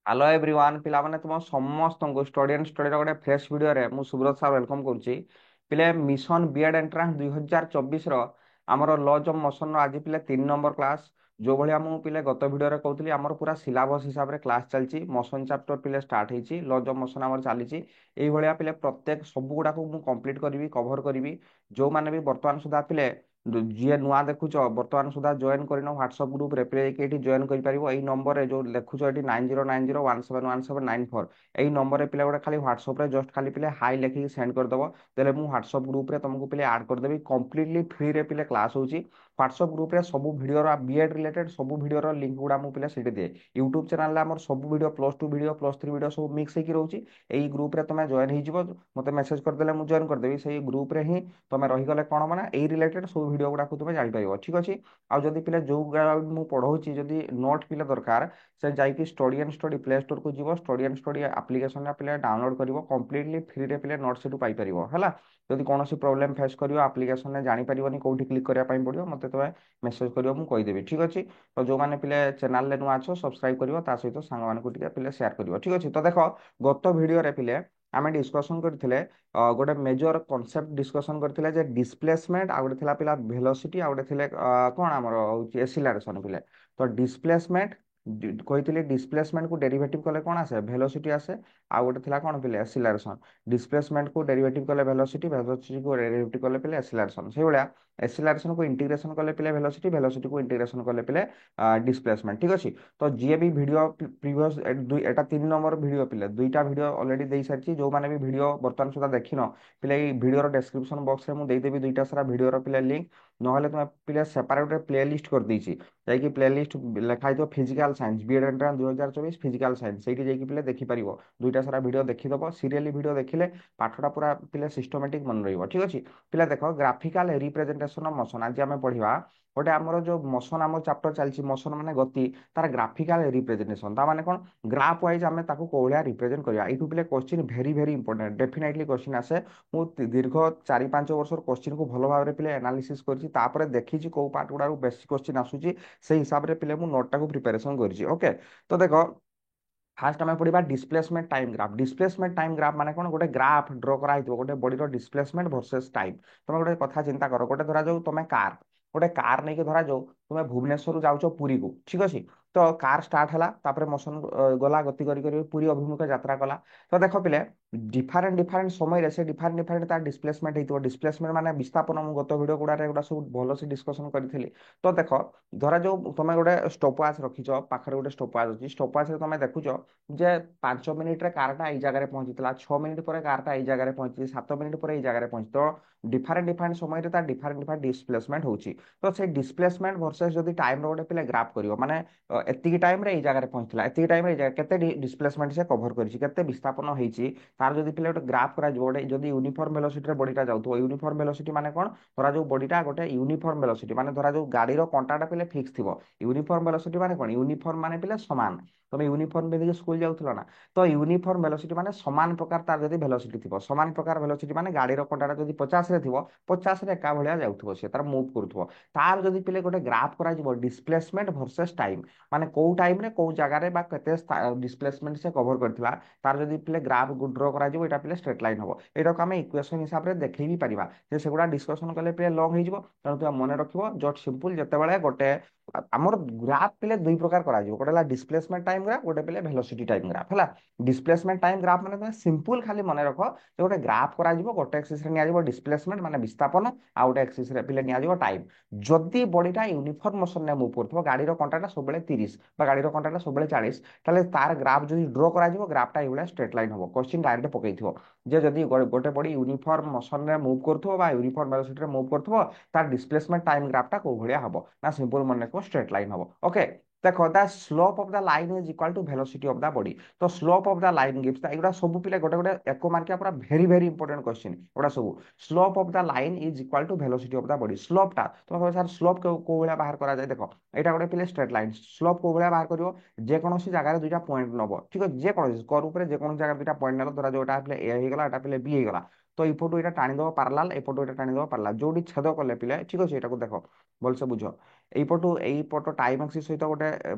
Hello everyone पिला माने तुम समस्त को स्टडी एंड स्टडी गोटे फ्रेश वीडियो रे मु सुब्रत सार वेलकम करुच्ची पिले मिशन बीएड एंट्रांस 2024 आमर लॉज ऑफ मोशन रो आज पिले 3 नंबर क्लास जो भाया मु पिले गत वीडियो रे कहूली आमर पूरा सिलेबस हिसाब रे क्लास चलची मोशन चैप्टर पिले स्टार्ट होईची लॉज ऑफ मोशन आमर चलीची एई भलिया पिले प्रत्येक सब गुडा को मु कंप्लीट करिवि कवर करिवि जो माने भी वर्तमान सुधा पिले जी नुआ देखुच बर्तमान सुधा जॉइन कर व्हाट्सअप ग्रुप रे पे जॉइन कर नंबर जो लिखुच ये 9090171794 यही नंबर रे पिला गोटे खाली व्हाट्सअप रे जस्ट खाली पिले हाई लिखिक सेंड करदब तेरे मु व्हाट्सअप ग्रुप रे तुमको पिले ऐड करदेवी कंप्लीटली फ्री रे पिले क्लास होची व्हाट्सअप ग्रुप रे सब वीडियो बीएड रिलेटेड सब वीडियो लिंक गुड़ा मु पिले सेठी दिए यूट्यूब चैनल रे हमर सब वीडियो +2 वीडियो +3 वीडियो सब मिक्स होकी रहउची एई ग्रुप रे तुम जॉइन हो मते मेसेज करदेले मु जॉइन करदेवी से ग्रुप रे ही तुम रहीगले कौन माना एई रिलेटेड सब वीडियो गुड़ा तुम जापर ठीक अच्छे आउ जदि पिले जो मु पढ़ाऊँ जदि नोट पिले दरकार से जाइए study and study play store को जीव स्टडी एंड स्टडी आप्लिकेशन पिले डाउनलोड कर कम्प्लीटली फ्री रे पिले नोट से पाई है जदि कौन प्रॉब्लम फेस कर आप्लिकेशन में जानीपारे कौटी क्लिक करने पड़ो मत तुम्हें मेसेज कर मुझेदेवी ठीक अच्छे तो जो मैंने पिले चैनल रे नुआ अच्छो सब्सक्राइब कर सहित सांग पिले शेयर कर ठीक अच्छे तो देख गत भिडियो पिले आम डिस्कसन करते गोटे मेजर कनसेप्ट डिस्कसन करते जे डिस्प्लेसमेंट आ गोटे पिला वेलोसिटी आ गोटे कौन आमर एसिलरेशन पिले तो डिस्प्लेसमेंट कही डिस्प्लेसमेंट को डेरिवेटिव कले कौन आसे वेलोसिटी आसे आ गोटे थिला कौन पिले एसिलरेशन डिस्प्लेसमेंट को डेरिवेटिव कले वेलोसिटी वेलोसिटी को डेरिवेटिव कले पिले एसिलरेशन से भाया एसिलरेशन को इंटीग्रेशन कले पिले वेलोसिटी वेलोसिटी को इंटीग्रेशन कले पिले डिस्प्लेसमेंट ठीक अच्छे तो जी भी वीडियो प्रीवियस एटा 3 नंबर वीडियो पिले दुईटा वीडियो ऑलरेडी दे सारी जो मैंने भी वीडियो बर्तमान सुधा देखिन पिले वीडियो डिस्क्रिप्शन बॉक्स में मुझे देदेवी दुईटा सारा वीडियो पिले लिंक ना तुम पिले सेपरेट प्ले लिस्ट कर देछि जाकि प्ले लिस्ट लिखाई थो physical science BEd entrance 2024 physical science से जाकि पिले देखिपर दुईटा सारा वीडियो देखीदब सीरियली वीडियो देखिले पाठटा पूरा पिले सिस्टमेटिक मन रही ठीक अच्छे पिले देख ग्राफिकाल रिप्रेजेंटेशन ऑफ मोशन आज आम पढ़ा गोटे आमर जो मोशन आम चैप्टर चलती मोशन माने गति तार ग्राफिकाल रिप्रेजेंटेशन ता माने कौन ग्राफ वाइज आम कौलिया रिप्रेजेंट करवा यू पिले क्वेश्चन भेरी भेरी इंपोर्टेंट डेफिनेटली क्वेश्चन आसे मु दीर्घ 4-5 वर्ष क्वेश्चन को भल भाव पिले एनालिसिस कर देखी कौ पार्ट गुड़ा बेसी क्वेश्चन आसूची से हिसाब से पिले मु नोटा को प्रिपेरेसन कर ओके तो देख फास्ट आम पढ़ा displacement time graph displacement time graph माने कौन गोटे ग्राफ ड्र कराई गोटे बॉडी डिस्प्लेसमेंट वर्सेस टाइम तुम गोटे कथा चिंता कर गोटे धरा जाऊ तुम कार गोटे कार नहीं धरा जाऊ तुम भुवनेश्वर जाऊच पुरी को ठीक अच्छे तो कार स्टार्ट है मोशन गला गति करी पुरी अभिमुखे यात्रा कला तो देख पिले डिफरेंट डिफरेंट समय से डिफरेंट डिफरेंट तार डिस्प्लेसमेंट होती डिस्प्लेसमेंट माने विस्थापन मु गत वीडियो गुड़ा सब भल से डिस्कसन करी तो देख धरा जो तुम गोटे स्टॉपवाच रखीच पाखे गोटे स्टॉपवाच अच्छी स्टॉपवाच तुम देखुच जे 5 मिनिट्रे कारटा यही जगह पहुंची 6 मिनिट पर कारटा यही जगह पहुंची 7 मिनिट पर यही जगह पहुंची तो डिफरेंट डिफरेंट समय डिफरेंट डिफरेंट डिस्प्लेसमेंट होची तो से डिस्प्लेसमेंट वर्सेस जदि टाइम गोटे पिले ग्राफ करियो माने एतिकी टाइम रे एई जगह पहुंचला एतिकी टाइम रे केते डिस्प्लेसमेंट से कवर करिछि केते विस्थापन होईछि तार जदि पिले गोटे ग्राफ करा गोटे जदि यूनिफॉर्म वेलोसिटी रे बॉडीटा जाउथो यूनिफॉर्म वेलोसिटी माने कोन धरा जो बॉडीटा गोटे यूनिफॉर्म वेलोसिटी माने धरा जो गाड़ी रो कंटाटा पिले फिक्स थिबो यूनिफॉर्म वेलोसिटी माने कोन यूनिफॉर्म माने पिले समान तुम यूनिफॉर्म पिंधि स्कूल जाउथलो ना तो यूनिफॉर्म वेलोसिटी माने समान प्रकार तार जदि वेलोसिटी थिबो समान प्रकार वेलोसिटी माने गाड़ी रो कंटाटा जदि 50 रे थिबो 50 रे एका भलिया जाउथबो से तार मूव करूथबो तार जदि पिले गोटे ग्राफ करा जिवो डिस्प्लेसमेंट वर्सेस टाइम माने को टाइम रे को जगह रे बा केते डिस्प्लेसमेंट से कवर करथिला तार जदि पिले ग्राफ ड्रा करा जिवो एटा पिले स्ट्रेट लाइन हबो एटा को हम इक्वेशन हिसाब रे देखै भी परिबा जे सेगुडा डिस्कशन कले पिले लॉन्ग हे जिवो तनो तुम मन रखिबो जस्ट सिंपल जते बेले गोटे आमर ग्राफ पिले दुई प्रकार करा जिवो गोटे ला डिस्प्लेसमेंट टाइम ग्राफ गोटे पिले वेलोसिटी टाइम ग्राफ हला डिस्प्लेसमेंट टाइम ग्राफ माने तुम सिंपल खाली मन रख जे गोटे ग्राफ करा जिवो गोटे एक्सिस रे निया जिवो डिस्प्लेसमेंट माने विस्थापन आ गोटे एक्सिस रे पिले निया जिवो टाइम जदि बॉडीटा यूनिफॉर्म मोशन ने मूव करथबो गाड़ी रो कंटाटा सब बेले 30 बा गाड़ी रो कंटाटा सब बेले 40 ताले तार ग्राफ जदि ड्रा करा जिवो ग्राफटा एइबेले स्ट्रेट लाइन हबो क्वेश्चन डायरेक्ट पकैथिबो जे जदि गोटे बॉडी यूनिफॉर्म मोशन रे मूव करथबो बा यूनिफॉर्म वेलोसिटी रे मूव करथबो तार डिस्प्लेसमेंट टाइम ग्राफटा को भलिया हबो ना सिंपल मन रखो स्ट्रेट लाइन हबो ओके देखो the slope of the line is equal to velocity of the body तो slope of the line gives the एगुडा सब पिले गोटे गोटे एको मार्किया पूरा वेरी वेरी इंपोर्टेंट क्वेश्चन एगुडा सब slope of the line is equal to velocity of the body slope टा तो कहबो सर स्लोप को भलिया बाहर करा जाय देखो एटा गोटे पिले स्ट्रेट लाइन स्लोप को भलिया बाहर करियो जे कोनोसी जगह रे दुइटा पॉइंट नबो ठीक है जे कोनोसी कर ऊपर जे कोनोसी जगह दुइटा पॉइंट नलो धरा जोटा पिले ए हे गला एटा पिले बी हे गला তো এইপଟୁ ଏଇଟା ଟାଣିଦେବ ପାରାଲାଲ, ଏପଟୁ ଏଇଟା ଟାଣିଦେବ ପାରାଲାଲ, ଯୋଉଠି ଛେଦ କଲେ ପିଲେ ଠିକ ଅଛି ଏଇଟାକୁ ଦେଖ ଭଲସେ ବୁଝ। ଏଇପଟ ଟାଇମ ଆକ୍ସିସ୍ ସହିତ ଗୋଟେ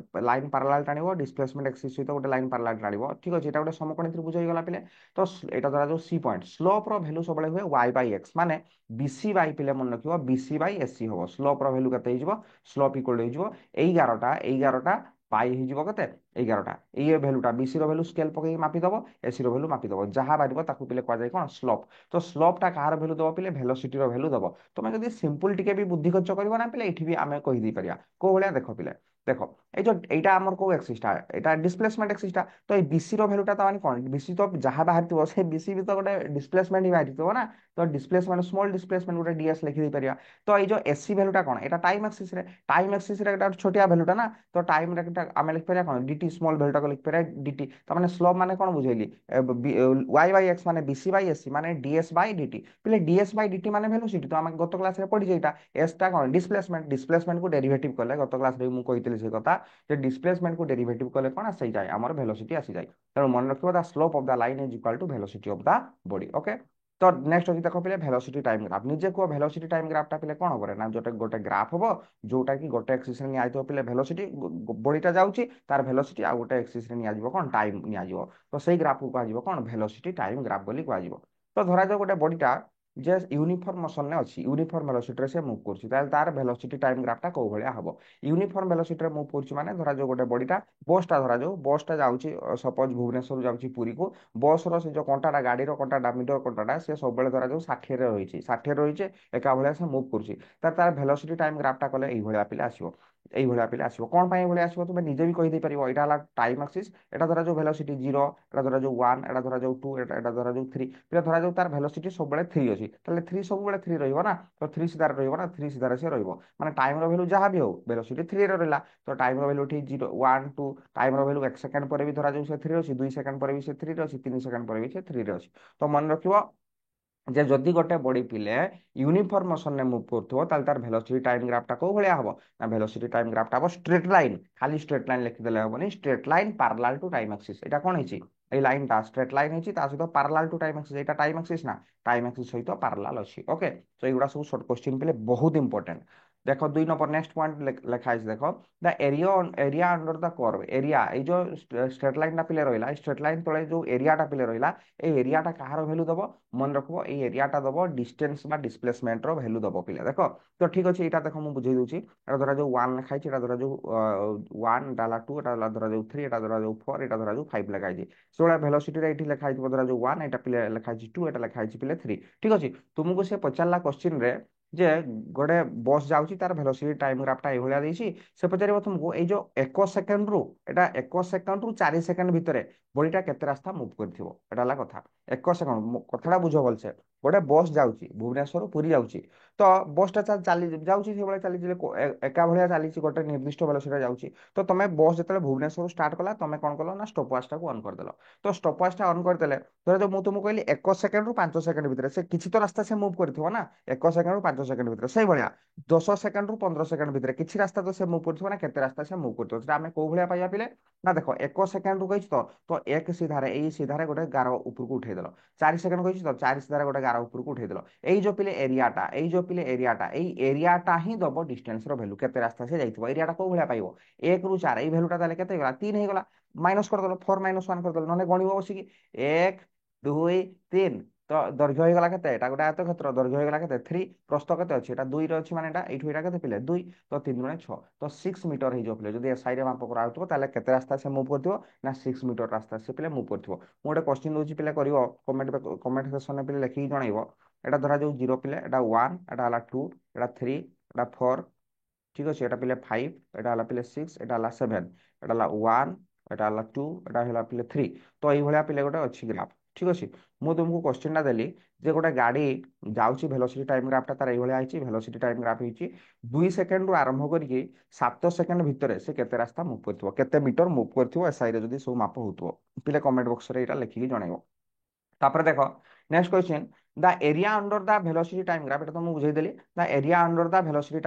ଲାଇନ ପାରାଲାଲ ଟାଣିବ, ଡିସପ୍ଲେସମେଣ୍ଟ ଆକ୍ସିସ୍ ସହିତ ଗୋଟେ ଲାଇନ ପାରାଲାଲ ଟାଣିବ, ଠିକ ଅଛି ଏଇଟା ଗୋଟେ ସମକୋଣୀ ତ୍ରିଭୁଜ ହେଇଗଲା ପିଲେ। ତ ଏଇଟା ଧରାଯାଉ ସି ପଏଣ୍ଟ, ସ୍ଲୋପ ର ଭ୍ୟାଲୁ ସବୁବେଳେ ହୁଏ y ବାଇ ଏକ୍ସ, ମାନେ ବିସି ବାଇ ପିଲେ ମନେ ରଖିବ ବିସି ବାଇ ଏସି ହବ। ସ୍ଲୋପ ର ଭ୍ୟାଲୁ କେତେ ହେଇଯିବ, ସ୍ଲୋପ ଇକ୍ୱାଲ ହେଇଯିବ 11ଟା ପାଇ ହେଇଯିବ କେତେ 11ଟା। ଏଇ ଭ୍ୟାଲୁଟା ବିସି ର ଭ୍ୟାଲୁ ସ୍କେଲ ପକେଇକି ମାପିଦବ, ଏସି ର ଭ୍ୟାଲୁ ମାପିଦବ, ଯାହା ବାହାରିବ ତାକୁ ପିଲେ କୁହାଯାଏ କଣ ସ୍ଲୋପ। ତ ସ୍ଲୋପ ଟା କାହାର ଭ୍ୟାଲୁ ଦବ ପିଲେ, ଭେଲୋସିଟିର ଭ୍ୟାଲୁ ଦବ। ତମେ ଯଦି ସିମ୍ପଲ ଟିକେ ବି ବୁଦ୍ଧି ଖର୍ଚ୍ଚ କରିବ ନା ପିଲେ, ଏଇଠି ବି ଆମେ କହିଦେଇ ପାରିବା କୋଉ ଭଳିଆ। ଦେଖ ପିଲେ ଦେଖ এইটা আমার কোউ এক্সিসটা, এটা ডিসপ্লেসমেন্ট এক্সিসটা। তো এই বিসি র ভ্যালুটা তো মানে কোন বিসি তো যাহা বাহারিଥିବ সেই বিসি ବି ତ ଗୋଟେ ডিসপ্লেসমেন্ট হি বাহারিଥିବ না। তো ডিসপ্লেসমেন্ট স্মল ডিসপ্লেসমেন্ট ଗୋଟେ ডিএস লিখি দেই পারিয়া। তো এই যে এসি ভ্যালুটা কোন, এটা টাইম এক্সিস রে একটা ছোটিয়া ভ্যালুটা না। তো টাইম রে একটা আমি লিখি পারিয়া কোন ডিটি, স্মল ভ্যালুটা লিখি পারিয়া ডিটি। তার মানে স্লোপ মানে কোন বুঝাইলি, ওয়াই বাই এক্স মানে বিসি বাই এসি মানে ডিএস বাই ডিটি। পিলে ডিএস বাই ডিটি মানে ভেলোসিটি, তো আমি গত ক্লাসে পড়িছি এটা। এস টা কোন ডিসপ্লেসমেন্ট, ডিসপ্লেসমেন্ট কু ডেরিভেটিভ কলে গত ক্লাসে মু কইতিলি সেই কথা যে ডিসপ্লেসমেন্ট কু ডেরিভেটিভ কলে কোন আসি যায় আমার ভেলোসিটি আসি যায়। তেমন মনে রাখবা the slope of the line is equal to velocity of the body. Okay, তো নেক্সট হচ্ছে দেখো পিলে ভেলোসিটি টাইম গ্রাফ। নিজে কুহ ভেলোসিটি টাইম গ্রাফটা পিলে কোন করে না, যেটা গোটে গ্রাফ হবো ଯୋଉଟା କି ଗୋଟେ ଏକ୍ସିସ୍ ରେ ନିଆଯାଇଥିବ ପିଲେ ଭେଲୋସିଟି, ବଡିଟା ଯାଉଛି ତାର ଭେଲୋସିଟି, ଆଉ ଗୋଟେ ଏକ୍ସିସ୍ ରେ ନିଆଯିବ କଣ ଟାଇମ ନିଆଯିବ। ତ ସେଇ ଗ୍ରାଫକୁ କୁହାଯିବ କଣ ଭେଲୋସିଟି ଟାଇମ ଗ୍ରାଫ ବୋଲି କୁହାଯିବ। ତ ଧରାଯାଉ ଗୋଟେ ବଡିଟା ଯେ ୟୁନିଫର୍ମ ମୋସନରେ ଅଛି, ୟୁନିଫର୍ମ ଭେଲୋସିଟିରେ ସେ ମୁଭ୍ କରୁଛି, ତାହେଲେ ତାର ଭେଲୋସିଟି ଟାଇମ ଗ୍ରାଫଟା କୋଉ ଭଳିଆ ହବ। ୟୁନିଫର୍ମ ଭେଲୋସିଟିରେ ମୁଭ୍ କରୁଛି ମାନେ ଧରାଯାଉ ଗୋଟେ ବଡିଟା ଧରାଯାଉ ବସଟା ଯାଉଛି ସପୋଜ ଭୁବନେଶ୍ୱରରୁ ଯାଉଛି ପୁରୀକୁ। ବସର ସେ ଯୋଉ କଣ୍ଟାଟା, ଗାଡିର କଣ୍ଟାଟା, ମିଟର କଣ୍ଟାଟା ସେ ସବୁବେଳେ ଧରାଯାଉ 60ରେ ରହିଛି, 60ରେ ରହିছে ଏକା ଭଳିଆ ସେ ମୁଭ୍ କରୁଛି। ତାର ଭେଲୋସିଟି ଟାଇମ ଗ୍ରାଫଟା କଲେ এইଭଳିଆ ପିଲା ଆସିବ। এইଭଳିଆ ପିଲା ଆସିବ କଣ ପାଇଁ এইଭଳିଆ ଆସିବ ତୁମେ ନିଜେ ବି କହିଦେଇ ପାରିବ। ଏଇଟା ହେଲା ଟାଇମ ଆକ୍ସିସ୍, এটা ধরাযাଉ ভেলোসিটি 0, এটা ধরাযাଉ 1, এটা ধরাଯାଉ 2, এটা ধরাଯାଉ 3। ପିଲା ଧରାଯାଉ ତାର ଭେଲୋସିଟି ସବୁବେଳେ 3 ଅଛି, ତାହେଲେ 3 ସବୁବେଳେ 3 ରହିବ ନା। ତ 3 ସିଧାରେ ରହିବ ନା, 3 ସିଧାରେ ସେ ରହିବ, ମାନେ ଟାଇମର ଭ୍ୟାଲୁ ଯାହା ବି ହଉ ଭେଲୋସିଟି 3 ରେ ରହିଲା। ତ ଟାଇମର ଭ୍ୟାଲୁ ଏଠି 0 1 2, ଟାଇମର ଭ୍ୟାଲୁ 1 ସେକେଣ୍ଡ ପରେ ବି ଧରାଯାଉ ସେ 3 ରେ ଅଛି, 2 ସେକେଣ୍ଡ ପରେ ବି ସେ 3 ରେ ଅଛି, 3 ସେକେଣ୍ଡ ପରେ ବି ସେ 3 ରେ ଅଛି। ତ ମନେ ରଖିବ যে যদি গোটে বডি পিলে यूनिफॉर्म मोशन ने मूव करथो ताल तार वेलोसिटी टाइम ग्राफटा को भलिया हबो ना, वेलोसिटी टाइम ग्राफटा हबो स्ट्रेट लाइन, खाली स्ट्रेट लाइन लिखि देले हबोनी, straight line parallel to time axis. এটা কোন হইছি, এই লাইনটা স্ট্রেট লাইন হইছি, তা সହିତ पैरेलल टू टाइम एक्सिस, এটা টাইম एक्सिस না, টাইম एक्सिस সହିତ पैरेलल ଅଛି। ओके, তো এগুলা সব শর্ট কোশ্চেন পিলে বহুত ইম্পর্টেন্ট। দেখো 2 নম্বর নেক্সট পয়েন্ট লেখা আছে, দেখো the area under the curve. Area এই যে স্ট্রেট লাইনটা পিলে রইলা, স্ট্রেট লাইন তলে যে এরিয়াটা পিলে রইলা, এই এরিয়াটা কাହାର ভ্যালু দেব মনে রাখবো, এই এরিয়াটা দেব ডিস্টেন্স বা ডিসপ্লেসমেন্টর ভ্যালু দেব পিলে। দেখো তো ঠিক আছে, এটা দেখো মু বুঝাই দউছি। এটা ধরা যাও 1 লেখা আছে, এটা ধরা যাও 1, এটা হলা 2, এটা হলা ধরা যাও 3, এটা ধরা যাও 4, এটা ধরা যাও 5 লেখা আছে। সেগুলা ভেলোসিটি এটি লেখা আছে ধরা যাও 1, এটা পিলে লেখা আছে 2, এটা লেখা আছে পিলে 3। ঠিক আছে, তুমକୁ সে পଚାରିଲା কোশ্চিন রে যে গোটে বস যাଉଛି তার ভেলোসিটি টাইম গ্রাফটা এইভଳିଆ ଦେଇଛି। ସେ ପଚାରିବ ତୁମକୁ ଏଇ ଯୋଉ 1 ସେକେଣ୍ଡରୁ, ଏଟା 1 ସେକେଣ୍ଡରୁ 4 ସେକେଣ୍ଡ ଭିତରେ ବଡିଟା କେତେ ରାସ୍ତା ମୁଭ୍ କରିଥିବ, ଏଟା ହେଲା କଥା। 1 ସେକେଣ୍ଡ କଥାଟା ବୁଝ ଭଲସେ। ଗୋଟେ ବସ୍ ଯାଉଛି ଭୁବନେଶ୍ୱରରୁ ପୁରୀ ଯାଉଛି, ତ ବସଟା ଚାଲି ଯାଉଛି ସେଇଭଳିଆ ଚାଲିଛି, ଏକା ଭଳିଆ ଚାଲିଛି, ଗୋଟେ ନିର୍ଦ୍ଦିଷ୍ଟ ଭେଲୋସିଟିରେ ଯାଉଛି। ତ ତମେ ବସ୍ ଯେତେବେଳେ ଭୁବନେଶ୍ୱରରୁ ଷ୍ଟାର୍ଟ କଲା, ତମେ କଣ କଲ ନା ଷ୍ଟପ୍ ୱାଚଟାକୁ ଅନ୍ କରିଦେଲ। ତ ଷ୍ଟପ୍ ୱାଚଟା ଅନ୍ କରିଦେଲେ ଧର ମୁଁ ତୁମକୁ କହିଲି 1 ସେକେଣ୍ଡରୁ 5 ସେକେଣ୍ଡ ଭିତରେ ସେ କିଛି ତ ରାସ୍ତା ସେ ମୁଭ୍ କରିଥିବ ନା, 1 ସେକେଣ୍ଡରୁ 5 ସେକେଣ୍ଡ ଭିତରେ। ସେଇଭଳିଆ 10 ସେକେଣ୍ଡରୁ 15 ସେକେଣ୍ଡ ଭିତରେ କିଛି ରାସ୍ତା ତ ସେ ମୁଭ୍ କରିଥିବ ନା, କେତେ ରାସ୍ତା ସେ ମୁଭ୍ କରିଥିବ, ସେଟା ଆମେ କୋଉ ଭଳିଆ ପାଇବା ପିଲେ ନା। ଦେଖ 1 ସେକେଣ୍ଡରୁ କହିଛି ତ 1 ସିଧାରେ, ଏଇ ସିଧାରେ ଗୋଟେ ଗାର ଉପରକୁ ଉଠେଇଦେଲ। 4 ସେକେଣ୍ଡ କହିଛି ତ 4 ସିଧାରେ ଗୋଟେ ଗାର ଉପରକୁ ଉଠେଇଦେଲ। ଏଇ ଯୋଉ ପିଲେ ଏରିଆଟା, ଏଇ ଏରିଆଟା ହିଁ ଦବ ଡିଷ୍ଟାନ୍ସର ଭ୍ୟାଲୁ, କେତେ ରାସ୍ତା ସେ ଯାଇଥିବ। ଏରିଆଟା କୋଉ ଭଳିଆ ପାଇବ 1 ରୁ 4, ଏଇ ଭ୍ୟାଲୁଟା ତାହେଲେ କେତେ ହେଇଗଲା 3 ହେଇଗଲା। ମାଇନସ୍ କରିଦେଲ, 4 - 1 କରିଦେଲ, ନହେଲେ ଗଣିବ ବସିକି 1 2 3। ତ ଦୈର୍ଘ୍ୟ ହେଇଗଲା କେତେ, ଏଟା ଗୋଟେ ଆୟତକ୍ଷେତ୍ର, ଦୈର୍ଘ୍ୟ ହେଇଗଲା କେତେ 3, ପ୍ରସ୍ଥ କେତେ ଅଛି, ଏଟା 2 ରେ ଅଛି, ମାନେ ଏଟା ଏଇଠୁ ଏଟା କେତେ ପିଲେ 2, ତ 3 × 6, ତ 6 ମିଟର ହେଇଯିବ ପିଲେ। ଯଦି ଏସ୍ଆଇ ରେ ମାପ କରାଯାଉଥିବ ତାହେଲେ କେତେ ରାସ୍ତା ସେ ମୁଭ୍ କରିଥିବ ନା 6 ମିଟର ରାସ୍ତା ସେ ପିଲେ ମୁଭ୍ କରିଥିବ। ମୁଁ ଗୋଟେ କ୍ୱେଶ୍ଚିନ୍ ଦଉଛି ପିଲେ କରିବ, କମେଣ୍ଟ ସେକ୍ସନରେ ପିଲେ ଲେଖିକି ଜଣାଇବ। এটা ধরা যাও 0 পিলে, এটা 1, এটা হলা 2, এটা 3, এটা 4। ঠিক আছে, এটা পিলে 5, এটা হলা পিলে 6, এটা হলা 7, এটা হলা 1, এটা হলা 2, এটা হলা পিলে 3। তো এইভাবে পিলে গোটে ଅଛି গ্রাফ। ঠিক আছে, ମୁଁ ତୁମକୁ କ୍ୱେଶ୍ଚିନ୍ଟା ଦେଲି ଯେ ଗୋଟେ ଗାଡି ଯାଉଛି, ଭେଲୋସିଟି ଟାଇମ ଗ୍ରାଫଟା ତାର এইଭଳିଆ ହେଇଛି। ଭେଲୋସିଟି ଟାଇମ ଗ୍ରାଫ ହେଇଛି 2 ସେକେଣ୍ଡରୁ ଆରମ୍ଭ କରିକି 7 ସେକେଣ୍ଡ ଭିତରେ ସେ କେତେ ରାସ୍ତା ମୁଭ୍ କରିଥିବ, କେତେ ମିଟର ମୁଭ୍ କରିଥିବ ଏସ୍ଆଇ ରେ ଯଦି ସବୁ ମାପ ହଉଥିବ। ପିଲେ କମେଣ୍ଟ ବକ୍ସରେ ଏଇଟା ଲେଖିକି ଜଣାଇବ। ତାପରେ ଦେଖ next question, the area under the velocity time graph एटा तो मैं बुझाई देली the area under the velocity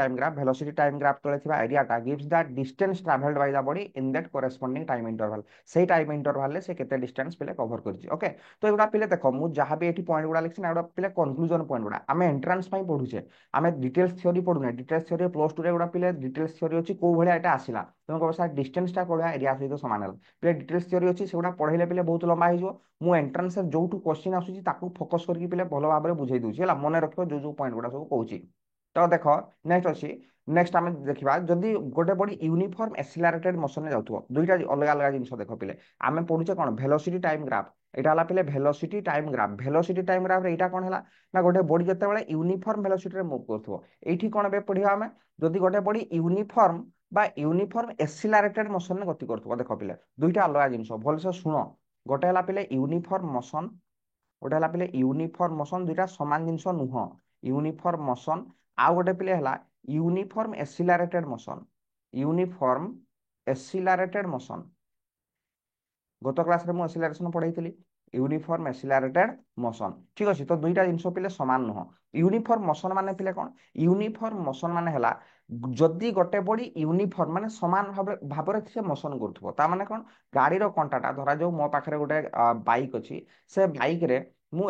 time graph तले थिबा एरियाटा gives the distance travelled by the body in that corresponding time interval सेही टाइम इंटरवल से केते डिस्टेंस पिले कवर करछि ओके। तो एगुडा पिले देखो मु जहां भी एठी पॉइंट गुडा लिखछि ना एगुडा पिले कंक्लूजन पॉइंट गुडा आमे एंट्रेंस पई पढुछे आमे डिटेल्स थ्योरी पढुने डिटेल्स थ्योरी प्लस 2 रे गुडा पिले डिटेल्स थ्योरी अछि को भलिया एटा आसिला तुम कहबो सर डिस्टेंस टा कोळा एरिया सहित समान हल पिले डिटेल्स थ्योरी अछि सेगुडा पढैले पिले बहुत लंबा हो जिवो मु एंट्रेंस से जोठु क्वेश्चन आसुची ताकू फोकस करके पिले भलो भाबरे बुझाई दूची हला मने रखियो जो जो पॉइंट गुडा सब कहूची। तो देखो नेक्स्ट अछि नेक्स्ट आमे देखिबा जदी गोटे बॉडी यूनिफॉर्म एक्सिलरेटेड मोशन में जाउथबो दुईटा अलग अलग जिंस देखो पिले आमे पढुचे कोन वेलोसिटी टाइम ग्राफ एटा हला पिले वेलोसिटी टाइम ग्राफ रे एटा कोन हला ना गोटे बॉडी जते बेले यूनिफॉर्म वेलोसिटी रे मूव करथबो एठी कोन बे पढिबा आमे जदी गोटे बॉडी यूनिफॉर्म बा यूनिफॉर्म एक्सिलरेटेड मोशन में गति करथबो देखो पिले दुईटा अलग जिंस भल से सुनो गोटे हला पिले यूनिफॉर्म मोशन गोटे हला पिले यूनिफॉर्म मोशन दुईटा समान जिंस नुह यूनिफॉर्म मोशन आउ गोटे पिले हला uniform accelerated motion uniform accelerated motion गत क्लास रे मु एक्सिलरेशन पढ़ाई यूनिफॉर्म एक्सिलरेटेड मोशन ठीक अछि तो दुईटा जिंस पिले समान नुह यूनिफॉर्म मोशन माने पिले कोन यूनिफॉर्म मोशन माने हला जदि गोटे बॉडी यूनिफॉर्म माने समान भाबरे से मोशन करथबो ता माने कोन गाड़ी रो कंटाटा धरा जो मो पाखरे गोटे बाइक अछि से बाइक रे मु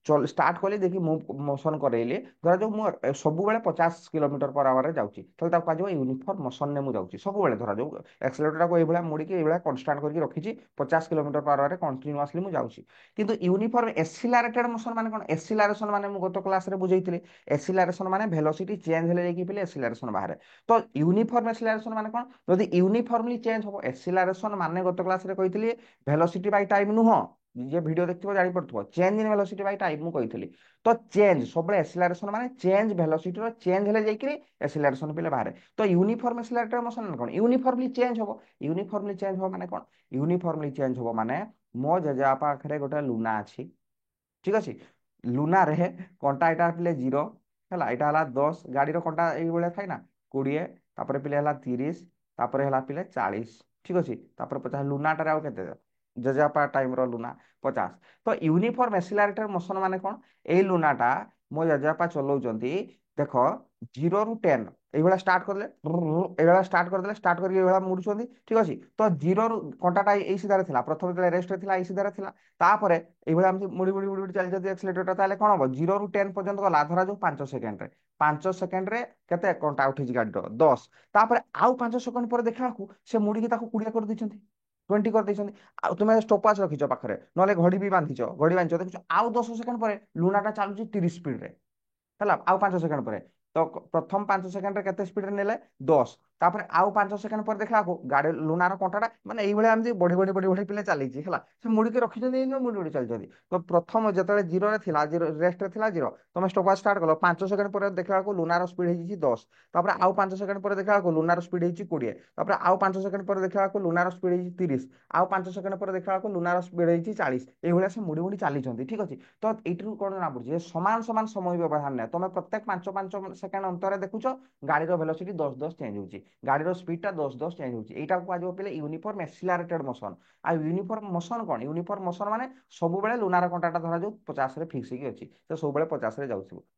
चल स्टार्ट कली देखि मु मोशन करेली धरा जो मु सब बेले 50 किलोमीटर पर आवर रे जाउची तले ता काजो यूनिफॉर्म मोशन ने मु जाउची सब बेले धरा जो एक्सेलरेटर को एभला मुड़ी के एभला कांस्टेंट करके रखिची 50 किलोमीटर पर आवर रे कंटीन्यूअसली मु जाउची किंतु यूनिफॉर्म एक्सिलरेटेड मोशन माने कोन एक्सिलरेशन माने मु गत क्लास रे बुझेइतिली एक्सिलरेशन माने वेलोसिटी चेंज हेले कि पले एक्सिलरेशन बाहर तो यूनिफॉर्म एक्सिलरेशन माने कोन जदि यूनिफॉर्मली चेंज हो एक्सिलरेशन माने गत क्लास रे कहितली वेलोसिटी बाय टाइम नुह जे वीडियो देखथिबो जानि पड़थबो change in velocity by time मु कहितली तो चेंज सबले एक्सिलरेशन माने चेंज वेलोसिटी रो चेंज हेले जाई कि एक्सिलरेशन पले बाहर तो यूनिफॉर्म एक्सिलरेटेड मोशन माने कोन यूनिफॉर्मली चेंज हो यूनिफॉर्मली चेंज हो माने कोन यूनिफॉर्मली चेंज हो माने मो जजा पाखरे गोटे लुना अछि ठीक अछि लुना रे कंटा एटा पिले 0 हला एटा हला 10 गाड़ी रो कंटा एई बेले थाई ना 20 तापर पिले हला 30 तापर हला पिले 40 ठीक अछि तापर 50 लुना टारे आउ केते जजापा टाइम रो लुना 50 तो यूनिफॉर्म एक्सिलरेटर मोशन माने कोन एई लुनाटा मो जजापा चलौचंती देखो 0 रु 10 এইভলা স্টার্ট করলে এইভলা স্টার্ট করে দেলে স্টার্ট করি এইভলা মুড়ুছন্তি ঠিক আছে তো 0 রু ঘন্টাটা এই সিধারে ଥିଲା প্রথমে যেতে রেস্টে ଥିଲା এই সিধারে ଥିଲା তারপরে এইভলা আমি মুড়ি মুড়ি মুড়ি মুড়ি চালি যদি এক্সিলারেটরটা তাহলে কোন হবো 0 রু 10 পর্যন্ত গলা ধরা যাও 5 সেকেন্ডরে 5 সেকেন্ডরে কেতে ঘন্টা উঠিছি গাড়ির 10 তারপরে আউ 5 সেকেন্ড পরে দেখাকু সে মুড়িকি তাকে 20 করে দিছন্তি 20 করে দিছন্তি ଆଉ ତୁମେ ଷ୍ଟପୱାଚ ରଖିଛ ପାଖରେ ନହେଲେ ଘଡି ବି ବାନ୍ଧିଛ ଘଡି ବାନ୍ଧିଛ ଦେଖୁଛ ଆଉ 10 ସେକେଣ୍ଡ ପରେ ଲୁନାଟା ଚାଲୁଛି 30 ସ୍ପିଡରେ ହେଲା ଆଉ 5 ସେକେଣ୍ଡ ପରେ ତ ପ୍ରଥମ 5 ସେକେଣ୍ଡରେ କେତେ ସ୍ପିଡରେ ନେଲେ 10 ତାପରେ ଆଉ 5 ସେକେଣ୍ଡ ପରେ ଦେଖିଲାକୁ ଗାଡି ଲୁନାର କଣ୍ଟାଟା ମାନେ ଏଇଭଳିଆ ଏମିତି ବଢି ବଢି ବଢି ବଢି ପିଲେ ଚାଲିଛି ହେଲା ସେ ମୁଡିକି ରଖିଛନ୍ତି ମୁଡି ମୁଡି ଚାଲିଛନ୍ତି ତ ପ୍ରଥମ ଯେତେବେଳେ ଜିରୋରେ ଥିଲା ଜିରୋ ରେଷ୍ଟରେ ଥିଲା ଜିରୋ ତମେ ଷ୍ଟପୱାଚ ଷ୍ଟାର୍ଟ କଲ 5 ସେକେଣ୍ଡ ପରେ ଦେଖିଲାକୁ ଲୁନାର ସ୍ପିଡ ହେଇଯାଇଛି 10 ତାପରେ ଆଉ 5 ସେକେଣ୍ଡ ପରେ ଦେଖିଲାକୁ ଲୁନାର ସ୍ପିଡ ହେଇଛି 20 ତାପରେ ଆଉ 5 ସେକେଣ୍ଡ ପରେ ଦେଖିଲାକୁ ଲୁନାର ସ୍ପିଡ ହେଇଛି 30 ଆଉ 5 ସେକେଣ୍ଡ ପରେ ଦେଖିଲାକୁ ଲୁନାର ସ୍ପିଡ ହେଇଛି 40 এইভଳିଆ ସେ ମୁଡି ମୁଡି ଚାଲିଛନ୍ତି ଠିକ ଅଛି ତ ଏଇଥିରୁ କଣ ଜଣା ପଡୁଛି ସମାନ ସମାନ ସମୟ ବ୍ୟବଧାନ ନାହିଁ ତମେ ପ୍ରତ୍ୟେକ 5 ସେକେଣ୍ଡ ଅନ୍ତରରେ ଦେଖୁଛ ଗାଡିର ଭେଲୋସିଟି 10 ଚେଞ୍ଜ ହଉଛି ଗାଡିର ସ୍ପିଡଟା 10 ଚେଞ୍ଜ ହଉଛି ଏଇଟାକୁ କୁହାଯିବ ପିଲେ ୟୁନିଫର୍ମ ଏକ୍ସିଲାରେଟେଡ ମୋସନ ଆଉ ୟୁନିଫର୍ମ ମୋସନ କଣ ୟୁନିଫର୍ମ ମୋସନ ମାନେ ସବୁବେଳେ ଲୁନାର କଣ୍ଟାଟା ଧରାଯାଉ 50 ରେ ଫିକ୍ସ ହେଇକି ଅଛି ସେ ସବୁବେଳେ 50 ରେ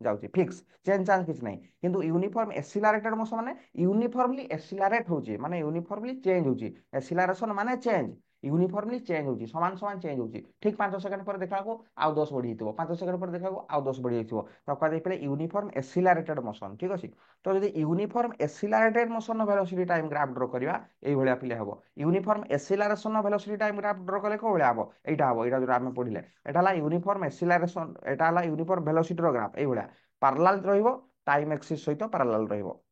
ଯାଉଛି ଫିକ୍ସ ଚେଞ୍ଜ ଚାଞ୍ଜ କିଛି ନାହିଁ କିନ୍ତୁ ୟୁନିଫର୍ମ ଏକ୍ସିଲାରେଟେଡ ମୋସନ ମାନେ ୟୁନିଫର୍ମଲି ଏକ୍ସିଲାରେଟ ହଉଛି ମାନେ ୟୁନିଫର୍ମଲି ଚେଞ୍ଜ ହଉଛି ଏକ୍ସିଲାରେସନ ମାନେ ଚେଞ୍ଜ यूनिफॉर्मली चेंज होची समान समान चेंज होची ठीक 5 सेकंड पर देखाको आउ 10 बढ़ी हितबो 5 सेकंड पर देखाको आउ 10 बढ़ी हितबो तो का दे पले यूनिफॉर्म एक्सिलरेटेड मोशन ठीक अछि तो जदी uniform accelerated motion velocity time graph draw करिवा एई भलिया पिले हबो uniform acceleration velocity time graph draw कले को भलिया हबो एटा जो हम पढिले एटा ला यूनिफॉर्म एक्सिलरेशन एटा ला यूनिफॉर्म वेलोसिटी रो ग्राफ एई भलिया पैरेलल रहिबो टाइम एक्सिस सहित पैरेलल रहिबो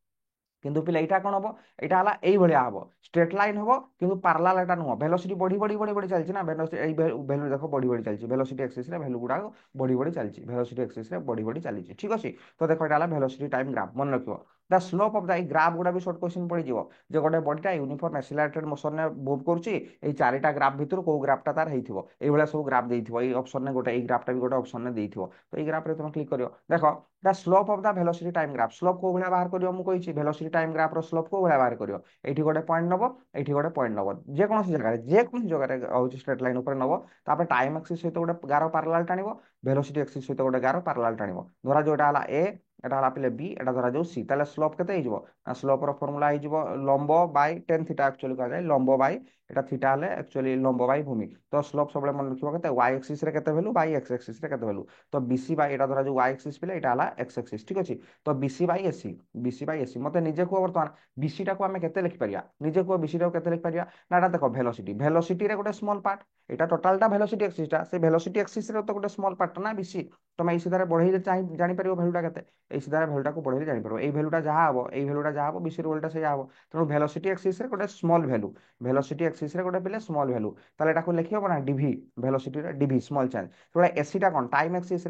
কিন্তু পিলে এইটা কোন হবো এটা হলা এই ভলিয়া হবো স্ট্রেট লাইন হবো কিন্তু প্যারালাল এটা নুহ ভেলোসিটি বড়ি বড়ি বড়ি বড়ি চালছি না ভেলোসিটি এই ভ্যালু দেখো বড়ি বড়ি চালছি ভেলোসিটি এক্সিস রে ভ্যালু গুড়া বড়ি বড়ি চালছি ভেলোসিটি এক্সিস রে বড়ি বড়ি চালছি ঠিক আছে তো দেখো এটা হলা ভেলোসিটি টাইম গ্রাফ মনে রাখিও the slope of the graph गुड़ा भी शॉर्ट क्वेश्चन पड़ी जीवो जे गोटे बॉडीटा यूनिफॉर्म एक्सिलरेटेड मोशन ने मूव करूची एई चारिटा ग्राफ भितर को ग्राफटा तार हेइथिबो एई भला सब ग्राफ देइथिबो एई ऑप्शन ने गोटे एई ग्राफटा भी गोटे ऑप्शन ने देइथिबो तो एई ग्राफ रे तुम क्लिक करियो देखो the slope of the velocity time graph slope को भला बाहर करियो मु कहिछि वेलोसिटी टाइम ग्राफ रो स्लोप को भला बाहर करियो एठी गोटे पॉइंट नबो एठी गोटे पॉइंट नबो जे कोनसी जगह रे होची स्ट्रेट लाइन ऊपर नबो तापर टाइम एक्सिस सहित गोटे गारो पैरेलल टाणिबो वेलोसिटी एक्सिस सहित गोटे गारो पैरेलल टाणिबो धरा जोटा हला ए এটা হলা পিলে বি এটা ধরা যাও সি তাহলে স্লোপ কেতে হইଯିବ না স্লোপ র ফর্মুলা হইଯିବ লম্ব বাই tan থিটা एक्चुअली করা যায় লম্ব বাই এটা থিটা হলে एक्चुअली লম্ব বাই ভূমি তো স্লোপ সবলে মনে রাখিব কেতে y एक्सिस রে কেতে ভ্যালু বাই x एक्सिस রে কেতে ভ্যালু তো বিসি বাই এটা ধরা যাও y एक्सिस পিলে এটা হলা x एक्सिस ঠিক আছে তো বিসি বাই এসি মতে নিজে কো বর্তমান বিসি টাকু আমি কেতে লিখি পারিয়া নিজে কো বিসি টাকু কেতে লিখি পারিয়া না এটা দেখো ভেলোসিটি রে গোটে স্মল পার্ট এটা টোটালটা ভেলোসিটি एक्सिसটা সেই ভেলোসিটি एक्सिस রে তো গোটে স্মল পার্ট না বিসি তুমি এই সিধারে বঢ়াইলে জানি পারিব ভ্যালুটা কেতে এই সিধারে ভ্যালুটাକୁ বঢ়াইলে জানি পারবো এই ভ্যালুটা যাহা হবো এই ভ্যালুটা যাহা হবো বিসি র ভ্যালুটা সেয়া হবো তেଣୁ ভেলোসিটি एक्सिस রে গোটে স্মল ভ্যালু ভেলোসিটি एक्सिस রে গোটে পিলে স্মল ভ্যালু তাহলে এটাକୁ লেখি হবো না ডিভি ভেলোসিটি রে ডিভি স্মল চেঞ্জ তোরা এসি টা কোন টাইম एक्सिस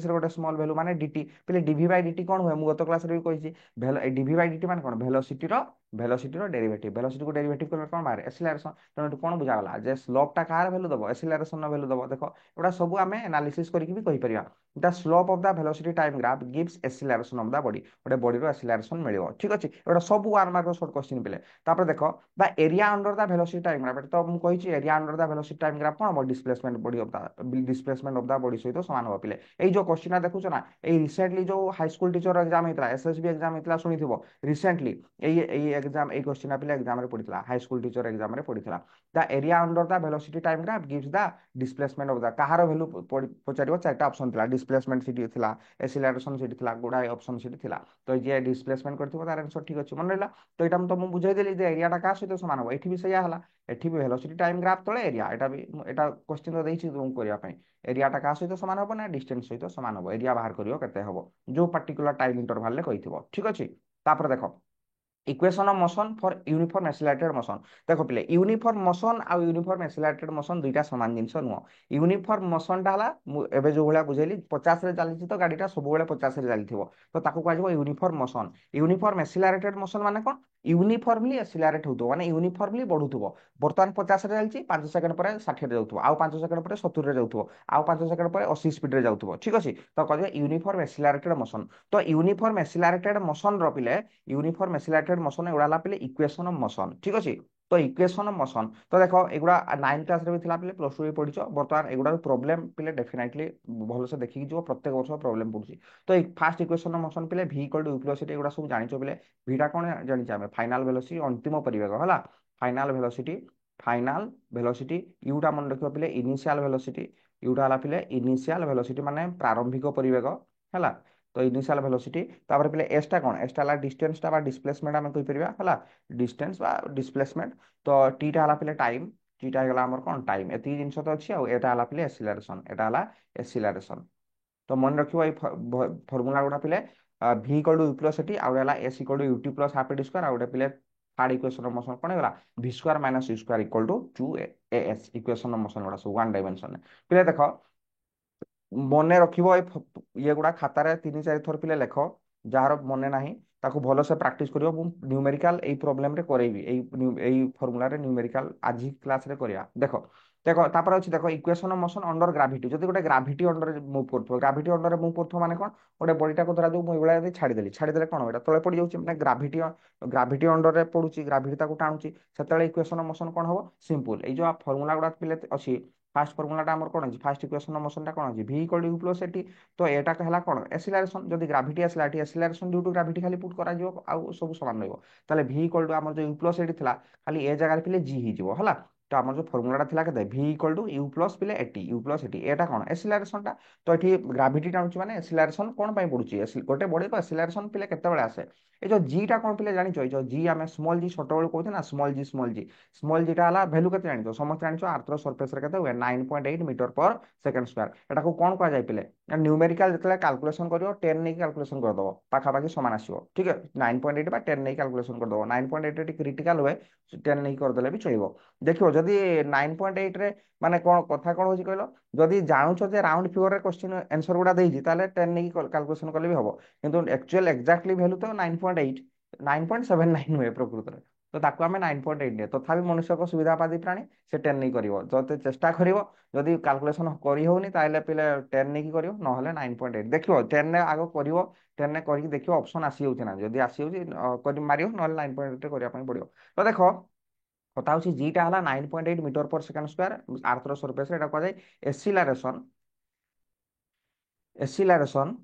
রে গোটে স্মল ভ্যালু মানে ডিটি পিলে ডিভি বাই ডিটি কোন हुए মু গত ক্লাস রে भी কইছি ডিভি বাই ডিটি মানে কোন ভেলোসিটি র ডেরিভেটিভ ভেলোসিটি को ডেরিভেটিভ করলে কোন বাহারে এসিলারেশন তেଣୁ এটু কোন বুঝা গলা যে স্লোপ টা কাହାର ভ্যালু দবো এসিলারেশন র ভ্যালু দবো দেখো এগুলা ସବୁ ଆମେ এনালিসিস କରିକି भी কହି परिया the slope of the velocity time graph gives acceleration of the body गोटे बॉडी रो एक्सीलरेशन मिलियो ठीक अछि एटा सब 1 मार्क शॉर्ट क्वेश्चन पिले तापर देखो the area under the velocity time graph तो मु कहिछि area under the velocity time graph कोन हो डिस्प्लेसमेंट ऑफ द बॉडी सहित समान हो पिले एई जो क्वेश्चन देखुछ ना एई रिसेंटली जो हाई स्कूल टीचर एग्जाम हेतला एसएसबी एग्जाम हेतला सुनिथिबो रिसेंटली एई एग्जाम एई क्वेश्चन पिले एग्जाम रे पडितला हाई स्कूल टीचर एग्जाम रे पडितला the area under the velocity time graph gives the displacement of the कहार वैल्यू पचारिबो चारटा ऑप्शन थिला डिस्प्लेसमेंट सिटी थिला एक्सीलरेशन सिटी थिला गुडा ऑप्शन सिटी थिला तो जे डिस्प्लेसमेंट करथिबो तार आंसर ठीक अछि मन रहला तो एटा हम तो मु बुझाई देली जे एरिया टा का सहित समान हो एठी भी सया हला एठी भी वेलोसिटी टाइम ग्राफ तळे एरिया एटा क्वेश्चन तो देछि तुम करिया पई एरिया टा का सहित समान हो ना डिस्टेंस सहित समान हो एरिया बाहर करियो केते हो जो पर्टिकुलर टाइम इंटरवल ले कहिथिबो ठीक अछि तापर देखो equation of motion for uniform accelerated motion देखो पिले यूनिफॉर्म मोशन आ यूनिफॉर्म एक्सिलरेटेड मोशन दुईटा समान जिंस नुह यूनिफॉर्म मोशन टा हला एबे जो भलिया बुझेली 50 रे चली तो गाड़ी टा सब बेले 50 रे चलीथिबो तो ताको कहै छै uniform motion uniform accelerated motion माने कोन यूनिफॉर्मली एक्सिलरेट होतो माने यूनिफॉर्मली बढ़ुथबो बर्तमान 50 रे चलची 5 सेकंड पर 60 रे जाउथबो आउ 5 सेकंड पर 70 रे जाउथबो आउ 5 सेकंड पर 80 स्पीड रे जाउथबो ठीक अछि तो कहै यूनिफॉर्म एक्सिलरेटेड मोशन तो यूनिफॉर्म एक्सिलरेटेड मोशन रो पिले यूनिफॉर्म एक्सिलरेटेड मोशन एगुड़ा ला पिले इक्वेशन ऑफ मोशन ठीक अछि तो इक्वेशन ऑफ मोशन तो देखो एगुड़ा 9 क्लास रे भी थिला पिले प्लस 2 रे पढिचो बर्तमान एगुड़ा प्रॉब्लम पिले डेफिनेटली भलो से देखि जो प्रत्येक वर्ष प्रॉब्लम पडुची तो फर्स्ट इक्वेशन ऑफ मोशन पिले v इक्वल टू वेलोसिटी एगुड़ा सब जानिचो पिले v टा कोन जानिचा हम फाइनल वेलोसिटी अंतिम परिवेग हला फाइनल वेलोसिटी u टा मन रखियो पिले इनिशियल वेलोसिटी u टा हला पिले इनिशियल वेलोसिटी माने प्रारंभिक परिवेग हला तो इनिशियल वेलोसिटी तापर पिले एस टा कोन एस टा ला डिस्टेंस टा बा डिस्प्लेसमेंट हम कहि परिबा हला डिस्टेंस बा डिस्प्लेसमेंट तो टी टा हला पिले टाइम टी टा हला हमर कोन टाइम एती जिंस तो अछि आ एटा हला पिले एक्सीलरेशन एटा हला एक्सीलरेशन तो मन रखियो ए फार्मूला गुडा पिले v equal to u plus t आ हला s equal to ut plus half t square आ पिले थर्ड इक्वेशन ऑफ मोशन कोन हला v square minus u square equal to 2as equation of motion गुडा सब वन डायमेंशन पिले देखो मन रखिबो ये गुडा खाता रे 3-4 थर पिले लेखो जार मन नाही ताको भलो से प्रैक्टिस करियो मु न्यूमेरिकल एई प्रॉब्लम रे करेबी एई फार्मूला रे न्यूमेरिकल आज ही क्लास रे करिया देखो देखो तापर अछि देखो equation of motion under gravity जदी गोटे ग्रेविटी अंडर मूव करथो ग्रेविटी अंडर मूव करथो माने कोन गोटे बॉडी टाको धरा जो मु एबला यदि छाडी देले कोन एटा तळे पड़ी जाउची माने ग्रेविटी अंडर रे पडुची ग्रेविटी ताको टाणुची सेतळे इक्वेशन ऑफ मोशन कोन होबो सिंपल एई जो फार्मूला गुडा पिले अछि फास्ट फार्मूला टा हमर कोन अछि फास्ट इक्वेशन ऑफ मोशन टा कोन अछि v equal to u plus t तो एटा कहला कोन एक्सीलरेशन जदी ग्रेविटी असला टी एक्सीलरेशन ड्यू टू ग्रेविटी खाली पुट करा जिवो आ सब समान रहइबो ताले v इक्वल टू हमर जो u प्लस टी थिला खाली ए जगह रे पिले g हि जिवो हला तो हमर जो फार्मूला टा थिला केते v equal to u plus पिले एटी एटा कोन एक्सीलरेशन टा तो एठी ग्रेविटी टाउची माने एक्सीलरेशन कोन पई पडुची गोटे बॉडी को एक्सीलरेशन पिले केते बेले आसे ए जो g टा कोन पिले जानि जो जी हमें स्मॉल जी छोट बेले कहते ना स्मॉल जी टा हला वैल्यू केते जानि तो समस्त जानि अर्थ रो सरफेस रे केते हुए 9.8 मीटर पर सेकंड स्क्वायर एटा को कोन कह जाय पिले न्यूमेरिकल जतले कैलकुलेशन करियो 10 नै कैलकुलेशन कर दबो पाखा पाखी समान आसीबो ठीक है 9.8 बा 10 नै कैलकुलेशन कर दबो 9.8 क्रिटिकल हुए 10 नै कर देले भी चलिबो देखियो जदी 9.8 रे माने कोन कथा कोन होची कहलो जदी जानुछो जे राउंड फिगर रे क्वेश्चन आंसर गुडा देइजी ताले 10 नै कैलकुलेशन करले भी हबो किंतु एक्चुअल एग्जैक्टली वैल्यू तो 9. 9.8, 9.79 नुहे प्रकृत में। तो ताको आमे 9.8 ने तथापि मनुष्य को सुविधावादी प्राणी से 10 नहीं करिवो जते चेष्टा करिवो जदि कैलकुलेशन करि होनी ताले पिले 10 नहीं की करिवो नहले 9.8 देखिवो 10 ने आगो करिवो 10 ने करके देखिवो ऑप्शन आसी होउछि ना जदि आसी होउछि करि मारियो नहले 9.8 रे करिया पई पड़ियो। तो देखो कथा होछि जीटा हला 9.8 metre per second square Arthur surface रे एटा को जाय acceleration acceleration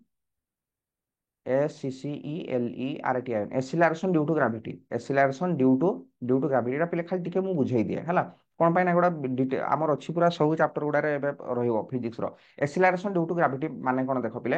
ACCELERATION acceleration due to gravity acceleration due to gravity एटा पिले खाली टिके मु बुझेई दिए हला कोन पाई ना गोडा हमर अछि पूरा सब चैप्टर गुडारे एबे रहिबो फिजिक्स रो एक्सीलरेशन ड्यू टू ग्रेविटी माने कोन देखो पिले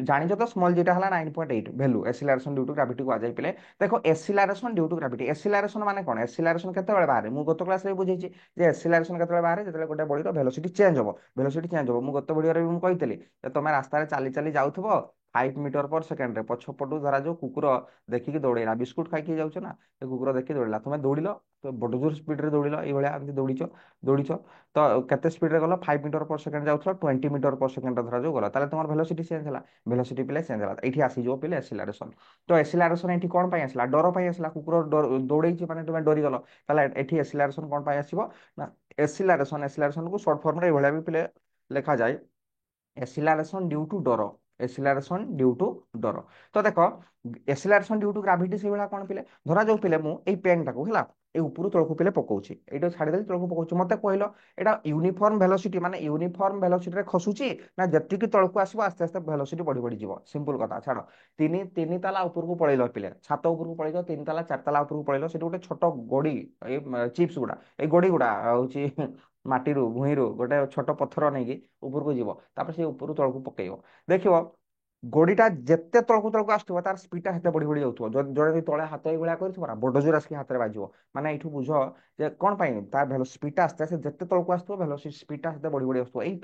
जानि तो स्मॉल जेटा हला 9.8 value acceleration due to gravity को आ जाय पिले देखो acceleration due to gravity acceleration माने कोन एक्सीलरेशन केते बेले बाहर मु गत क्लास रे बुझेई छि जे एक्सीलरेशन केते बेले बाहर जेते गोटे बॉडी रो वेलोसिटी चेंज हो मु गत वीडियो रे मु कहितली तमे रास्ता रे चाली चाली जाउथबो 5 मीटर पर सेकेंड रे पछपटू धरा जो कुकुर देखिकी दौड़ेला बिस्कुट खाइकी जाउछ ना तो कुकुर देखि दौड़ेला तुमे दौड़िल तो बड़ जोर स्पीड रे दौड़िल एई भलिया एमति दौड़िछ तो केते स्पीड रे गलो 5 metre per second जाउथलो 20 metre per second धरा जो गलो ताले तुम्हार वेलोसिटी चेंज होला वेलोसिटी पिले चेंज होला एठी आसी जो पिले एक्सीलरेशन तो एक्सीलरेशन एठी कोन पई आसला डर पई आसला कुकुर दौड़ेछि माने तुमे डरी गलो ताले एठी एक्सीलरेशन कोन पई आसीबो ना एक्सीलरेशन को शॉर्ट फॉर्म रे एई भलिया भी पिले लेखा जाय एक्सीलरेशन ड्यू टू डर एक्सीलरेशन ड्यू टू डर। तो देखो एक्सीलरेशन ड्यू टू ग्रेविटी से भाया कौन पिले धरा जो पिले मु एई पेन टाको हला ए ऊपर तळको पिले पकोछि एटा छाडी देली तळको पकोछि मते कहलो एटा यूनिफॉर्म वेलोसिटी माने यूनिफॉर्म वेलोसिटी रे खसुछि ना जत्ति की तळको आसीबो आस्ते आस्ते वेलोसिटी बढ़ी बढ़ी जीवो सिंपल कथा छाडो तीन ताला ऊपर को पळैलो पिले छात ऊपर को पळैलो तीन ताला चार ताला ऊपर को पळैलो सेठी गोटे छोट गडी ए चिप्स गुडा ए गडी गुडा होछि माटीरू भूईरू गोटे छोट पत्थर नै कि ऊपर को जीवो तापर से ऊपर तळको पकेइबो देखिबो गोड़ीटा जेते तळकु तळकु आस्तुवा तार स्पीडटा हेते बढी बढी जाउथुवा जणे तळे हात ए भलिया करथुवा ना बड जोर आसकी हातरे बाजिवो माने एठु बुझ जे कोन पई तार भेलो स्पीडटा आस्ते आस्ते जेते तळकु आस्तुवा वेलोसिटी स्पीडटा हेते बढी बढी आस्तुवा एई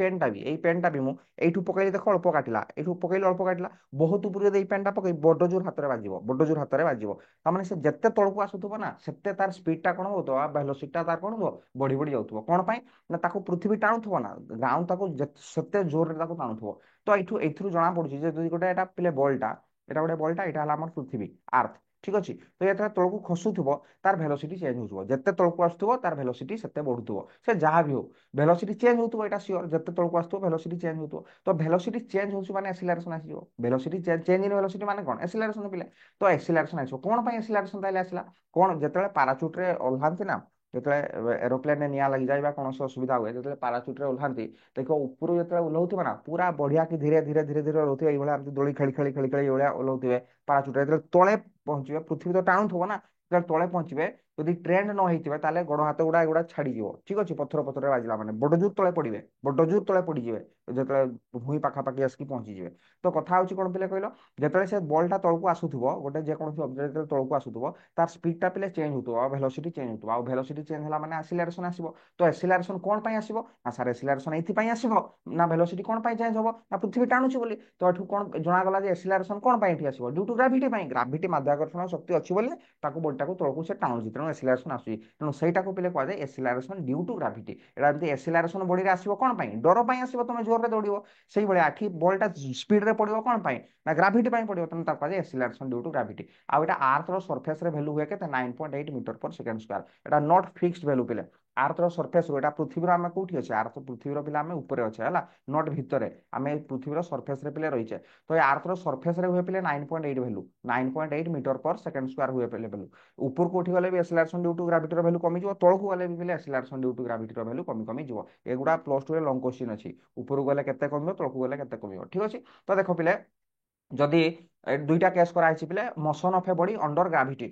पेनटा भी मु एठु पकैले देखो अल्प काटिला एठु पकैले अल्प काटिला बहुत ऊपर जदि एई पेनटा पकै बड जोर हातरे बाजिवो बड जोर हातरे बाजिवो ता माने से जेते तळकु आसुथुवा ना सेते तार स्पीडटा कोन होतो वेलोसिटीटा तार कोन हो बढी बढी जाउथुवा कोन पई ना ताको पृथ्वी टाणुथुवा ना ग्राउंड ताको सेते जोर रे ताको टाणुथुवा तो एथुरु जना पड़ुछि जे जदि गोटे एटा पिले बॉलटा एटा गोटे बॉलटा एटा हला हमर पृथ्वी अर्थ ठीक अछि तो एतरा तळकु खसुथुबो तार वेलोसिटी चेंज होथुबो जत्ते तळकु आस्तुबो तार वेलोसिटी सेते बढुथुबो से जहा भी हो वेलोसिटी चेंज होथुबो एटा सियोर जत्ते तळकु आस्तुबो वेलोसिटी चेंज होथुबो तो वेलोसिटी चेंज होछि माने एक्सीलरेशन आसीबो वेलोसिटी चेंज इन वेलोसिटी माने कोन एक्सीलरेशन पिले तो एक्सीलरेशन आसीबो कोन पई एक्सीलरेशन ताइले आसला कोन जेतेले पैराचूट रे ओल्हांती ना जेतेले एरोप्लेन ने निया लागि जाइबा कोनोसी असुविधा हुए जेतेले पैराचूट रे ओल्हांती देखो ऊपर जेतेले ओल्हौथिबा ना पूरा बढ़िया कि धीरे धीरे ओल्हौथिबा एई भलिया एमति दोली खेली खेली खेली खेली एई भलिया ओल्हौथिबे पैराचूट रे जेतेले तळे पहुंचिबे पृथ्वी तो टाणुथबो ना जेतेले तळे पहुंचिबे যদি ট্রেন্ড ন হইতিবে তাহলে গোড় হাত গুড়া এগুড়া ছাড়ি যাব ঠিক আছে পথর পথরে বাজিলা মানে বড় জোর তলে পড়িবে বড় জোর তলে পড়ি যাবে যেতলে ভূমি পাখাপাখি আসকি পৌঁছি যাবে তো কথা হচ্ছে কোন পিলে কইলো যেতলে সে বলটা তলকু আসুথিবো গোটে যে কোনসি অবজেক্ট যেতলে তলকু আসুথিবো তার স্পিডটা পিলে চেঞ্জ হতুবো আর ভেলোসিটি চেঞ্জ হতুবো আর ভেলোসিটি চেঞ্জ হলা মানে আসিলারেশন আসিবো তো আসিলারেশন কোন পাই আসিবো না স্যার আসিলারেশন এইথি পাই আসিবো না ভেলোসিটি কোন পাই চেঞ্জ হবো না পৃথিবী টাণুছি বলি তো এঠু কোন জনা গলা যে আসিলারেশন কোন পাই এঠি আসিবো ডিউ টু গ্রাভিটি পাই গ্রাভিটি মাধ্যাকর্ষণ শক্তি ଅଛି ବୋଲି ତାକୁ ବଡିଟାକୁ ତଳକୁ ସେ ଟାଣୁଛି ତେଣୁ ଏସିଲାରେସନ ଆସୁଛି ତେଣୁ ସେଇଟାକୁ ପିଲେ କୁହାଯାଏ ଏସିଲାରେସନ ଡ୍ୟୁ ଟୁ ଗ୍ରାଭିଟି ଏଟା ଏମିତି ଏସିଲାରେସନ ବଡିରେ ଆସିବ କଣ ପାଇଁ ଡର ପାଇଁ ଆସିବ ତମେ ଜୋରରେ ଦୌଡ଼ିବ ସେଇଭଳିଆ ଆଠି ବଲଟା ସ୍ପିଡରେ ପଡିବ କଣ ପାଇଁ ନା ଗ୍ରାଭିଟି ପାଇଁ ପଡିବ ତେଣୁ ତାକୁ କୁହାଯାଏ ଏସିଲାରେସନ ଡ୍ୟୁ ଟୁ ଗ୍ରାଭିଟି ଆଉ ଏଟା ଆର୍ଥର ସର୍ଫେସରେ ଭ୍ୟାଲୁ ହୁଏ କେତେ 9.8 ମିଟର पर ସେକେଣ୍ଡ ସ୍କ୍ୱାର ଏଟା ନଟ୍ ଫିକ୍ସଡ ଭ୍ୟାଲୁ ପିଲେ ଆର୍ଥର ସର୍ଫେସ ଏଟା ପୃଥିବୀର ଆମେ କୋଉଠି ଅଛେ ଆର୍ଥ ପୃଥିବୀର ପିଲା ଆମେ ଉପରେ ଅଛେ ହେଲା ନଟ୍ ଭିତରେ ଆମେ ପୃଥିବୀର ସର୍ଫେସରେ ପିଲେ ରହିଛେ ତ ଏ ଆର୍ଥର ସର୍ଫେସରେ ହୁଏ ପିଲେ 9.8 ଭ୍ୟାଲୁ 9.8 ମିଟର पर ସେକେଣ୍ଡ ସ୍କ୍ୱାର ହୁଏ ପିଲେ ଭ୍ୟାଲୁ ଉପରକୁ ଉଠି ଗଲେ ବି ଏସିଲାରେସନ ଡ୍ୟୁ ଟୁ ଗ୍ରାଭିଟିର ଭ୍ୟାଲୁ କମିଯିବ ତଳକୁ ଗଲେ ବି ପିଲେ ଏସିଲାରେସନ ଡ୍ୟୁ ଟୁ ଗ୍ରାଭିଟିର ଭ୍ୟାଲୁ କମି କମି ଯିବ ଏଗୁଡ଼ା ପ୍ଲସ୍ ଟୁ ରେ ଲଙ୍ଗ କ୍ୱେଶ୍ଚିନ୍ ଅଛି ଉପରକୁ ଗଲେ କେତେ କମିବ ତଳକୁ ଗଲେ କେତେ କମିବ ଠିକ ଅଛି ତ ଦେଖ ପିଲେ যদি দুইটা কেস করা হয়েছে পিলে motion of A body under gravity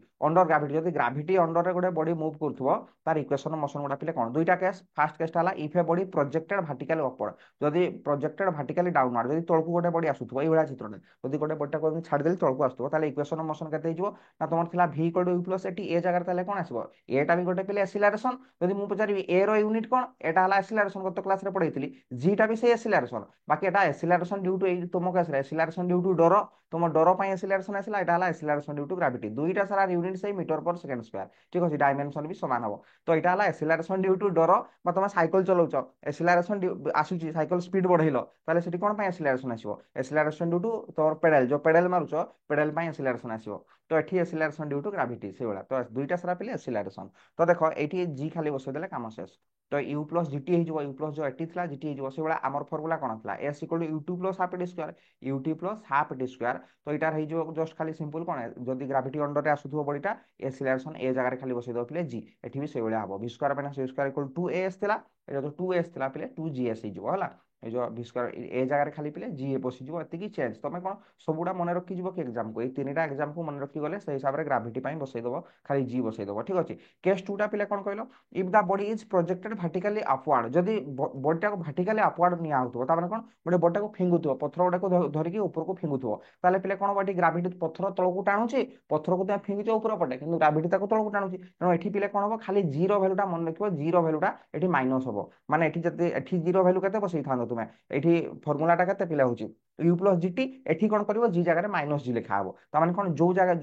যদি গ্রাভিটি অন্ডরে গোটে বডি মুভ করুথিব তার ইকুয়েশন মোশন গুড়া পিলে কোন দুইটা কেস ফার্স্ট কেসটা হলা if A body projected vertically upward যদি প্রজেক্টেড ভার্টিকালি ডাউনওয়ার্ড যদি তলকু গোটে বডি আসুথিব এই ভলিয়া চিত্রটা যদি গোটে বডিটা কোন ছাড়ি দেলি তলকু আসুথিব তাহলে ইকুয়েশন মোশন কেতে হইଯିବ না তোমার থিলা v equal to u plus at এ জায়গার তাহলে কোন আসিব এটা বি গোটে পিলে এসিলারেশন যদি মু পচারিবি এ র ইউনিট কোন এটা হলা এসিলারেশন গত ক্লাস রে পড়াইছিলি জিটা বি সেই এসিলারেশন বাকি এটা এসিলারেশন ডিউ টু এই তোম কেস রে এসিলারেশন ডিউ টু ডর तुम डर पाई एसिलेरेशन आसला एटा हला एसिलेरेशन ड्यू टू ग्रेविटी दुईटा सारा यूनिट से मीटर पर सेकंड स्क्वायर ठीक अछि डायमेंशन भी समान हबो तो एटा हला एसिलेरेशन ड्यू टू डर बा तुम साइकिल चलाउछ एसिलेरेशन आसुची साइकिल स्पीड बढ़ेलो ताले सेठी कोन पाई एसिलेरेशन आसीबो एसिलेरेशन ड्यू टू तोर पेडल जो पेडल मारुछ पेडल पाई एसिलेरेशन आसीबो तो एठी एसिलेरेशन ड्यू टू ग्राविटी से वाला तो दुईटा सारा पिले एसिलेरेशन तो देखो एठी जी खाली बसै देले काम शेष तो u प्लस जीटी हो u प्लस जो एटी थिला जीटी हो से वाला हमर फार्मूला कोन थिला s equal to u2 plus half t square ut plus half t square तो इटार हे जो जस्ट खाली सिंपल कोन जदी ग्रेविटी अंडर रे आसुथबो बॉडीटा एसिलेरेशन ए जगह रे खाली बसै दो पिले g एठी भी से वाला हबो v square minus u square equal to 2as थिला एटा तो 2s थिला पिले 2gs हे जो हला এই যে ভি স্কয়ার এ জায়গায় খালি পিলে জি এ বসি যাব এতিকি চেঞ্জ তুমি কোন সবুডা মনে রাখি যাব কি এক্সাম কো এই তিনটা এক্সাম কো মনে রাখি গলে সেই হিসাবে গ্রাভিটি পাই বসাই দেব খালি জি বসাই দেব ঠিক আছে কেস 2 টা পিলে কোন কইলো if the body is projected vertically upward যদি বডিটা কো ভার্টিকালি আপওয়ার্ড নিয়া হতো তার মানে কোন বডি বডিটা কো ফিঙ্গুতো পথর গুডা কো ধরিকি উপর কো ফিঙ্গুতো তাহলে পিলে কোন বাটি গ্রাভিটি পথর তলকু টাণুছি পথর কো তুমি ফিঙ্গুছো উপর পটে কিন্তু গ্রাভিটি তাকো তলকু টাণুছি কারণ এটি পিলে কোন হবো খালি জিরো ভ্যালুটা মনে রাখিবো জিরো ভ্যালুটা এটি মাইনাস হবো মানে এটি যদি এটি জিরো ভ্যালু কেতে বসাই থানো তুমি এটি ফর্মুলাটা কেতে পিলা হচ্ছে ইউ প্লস জিটি এটি কোন করিব জি জায়গায় মাইনাস জি লেখা হবো তার মানে কোন जो জায়গায়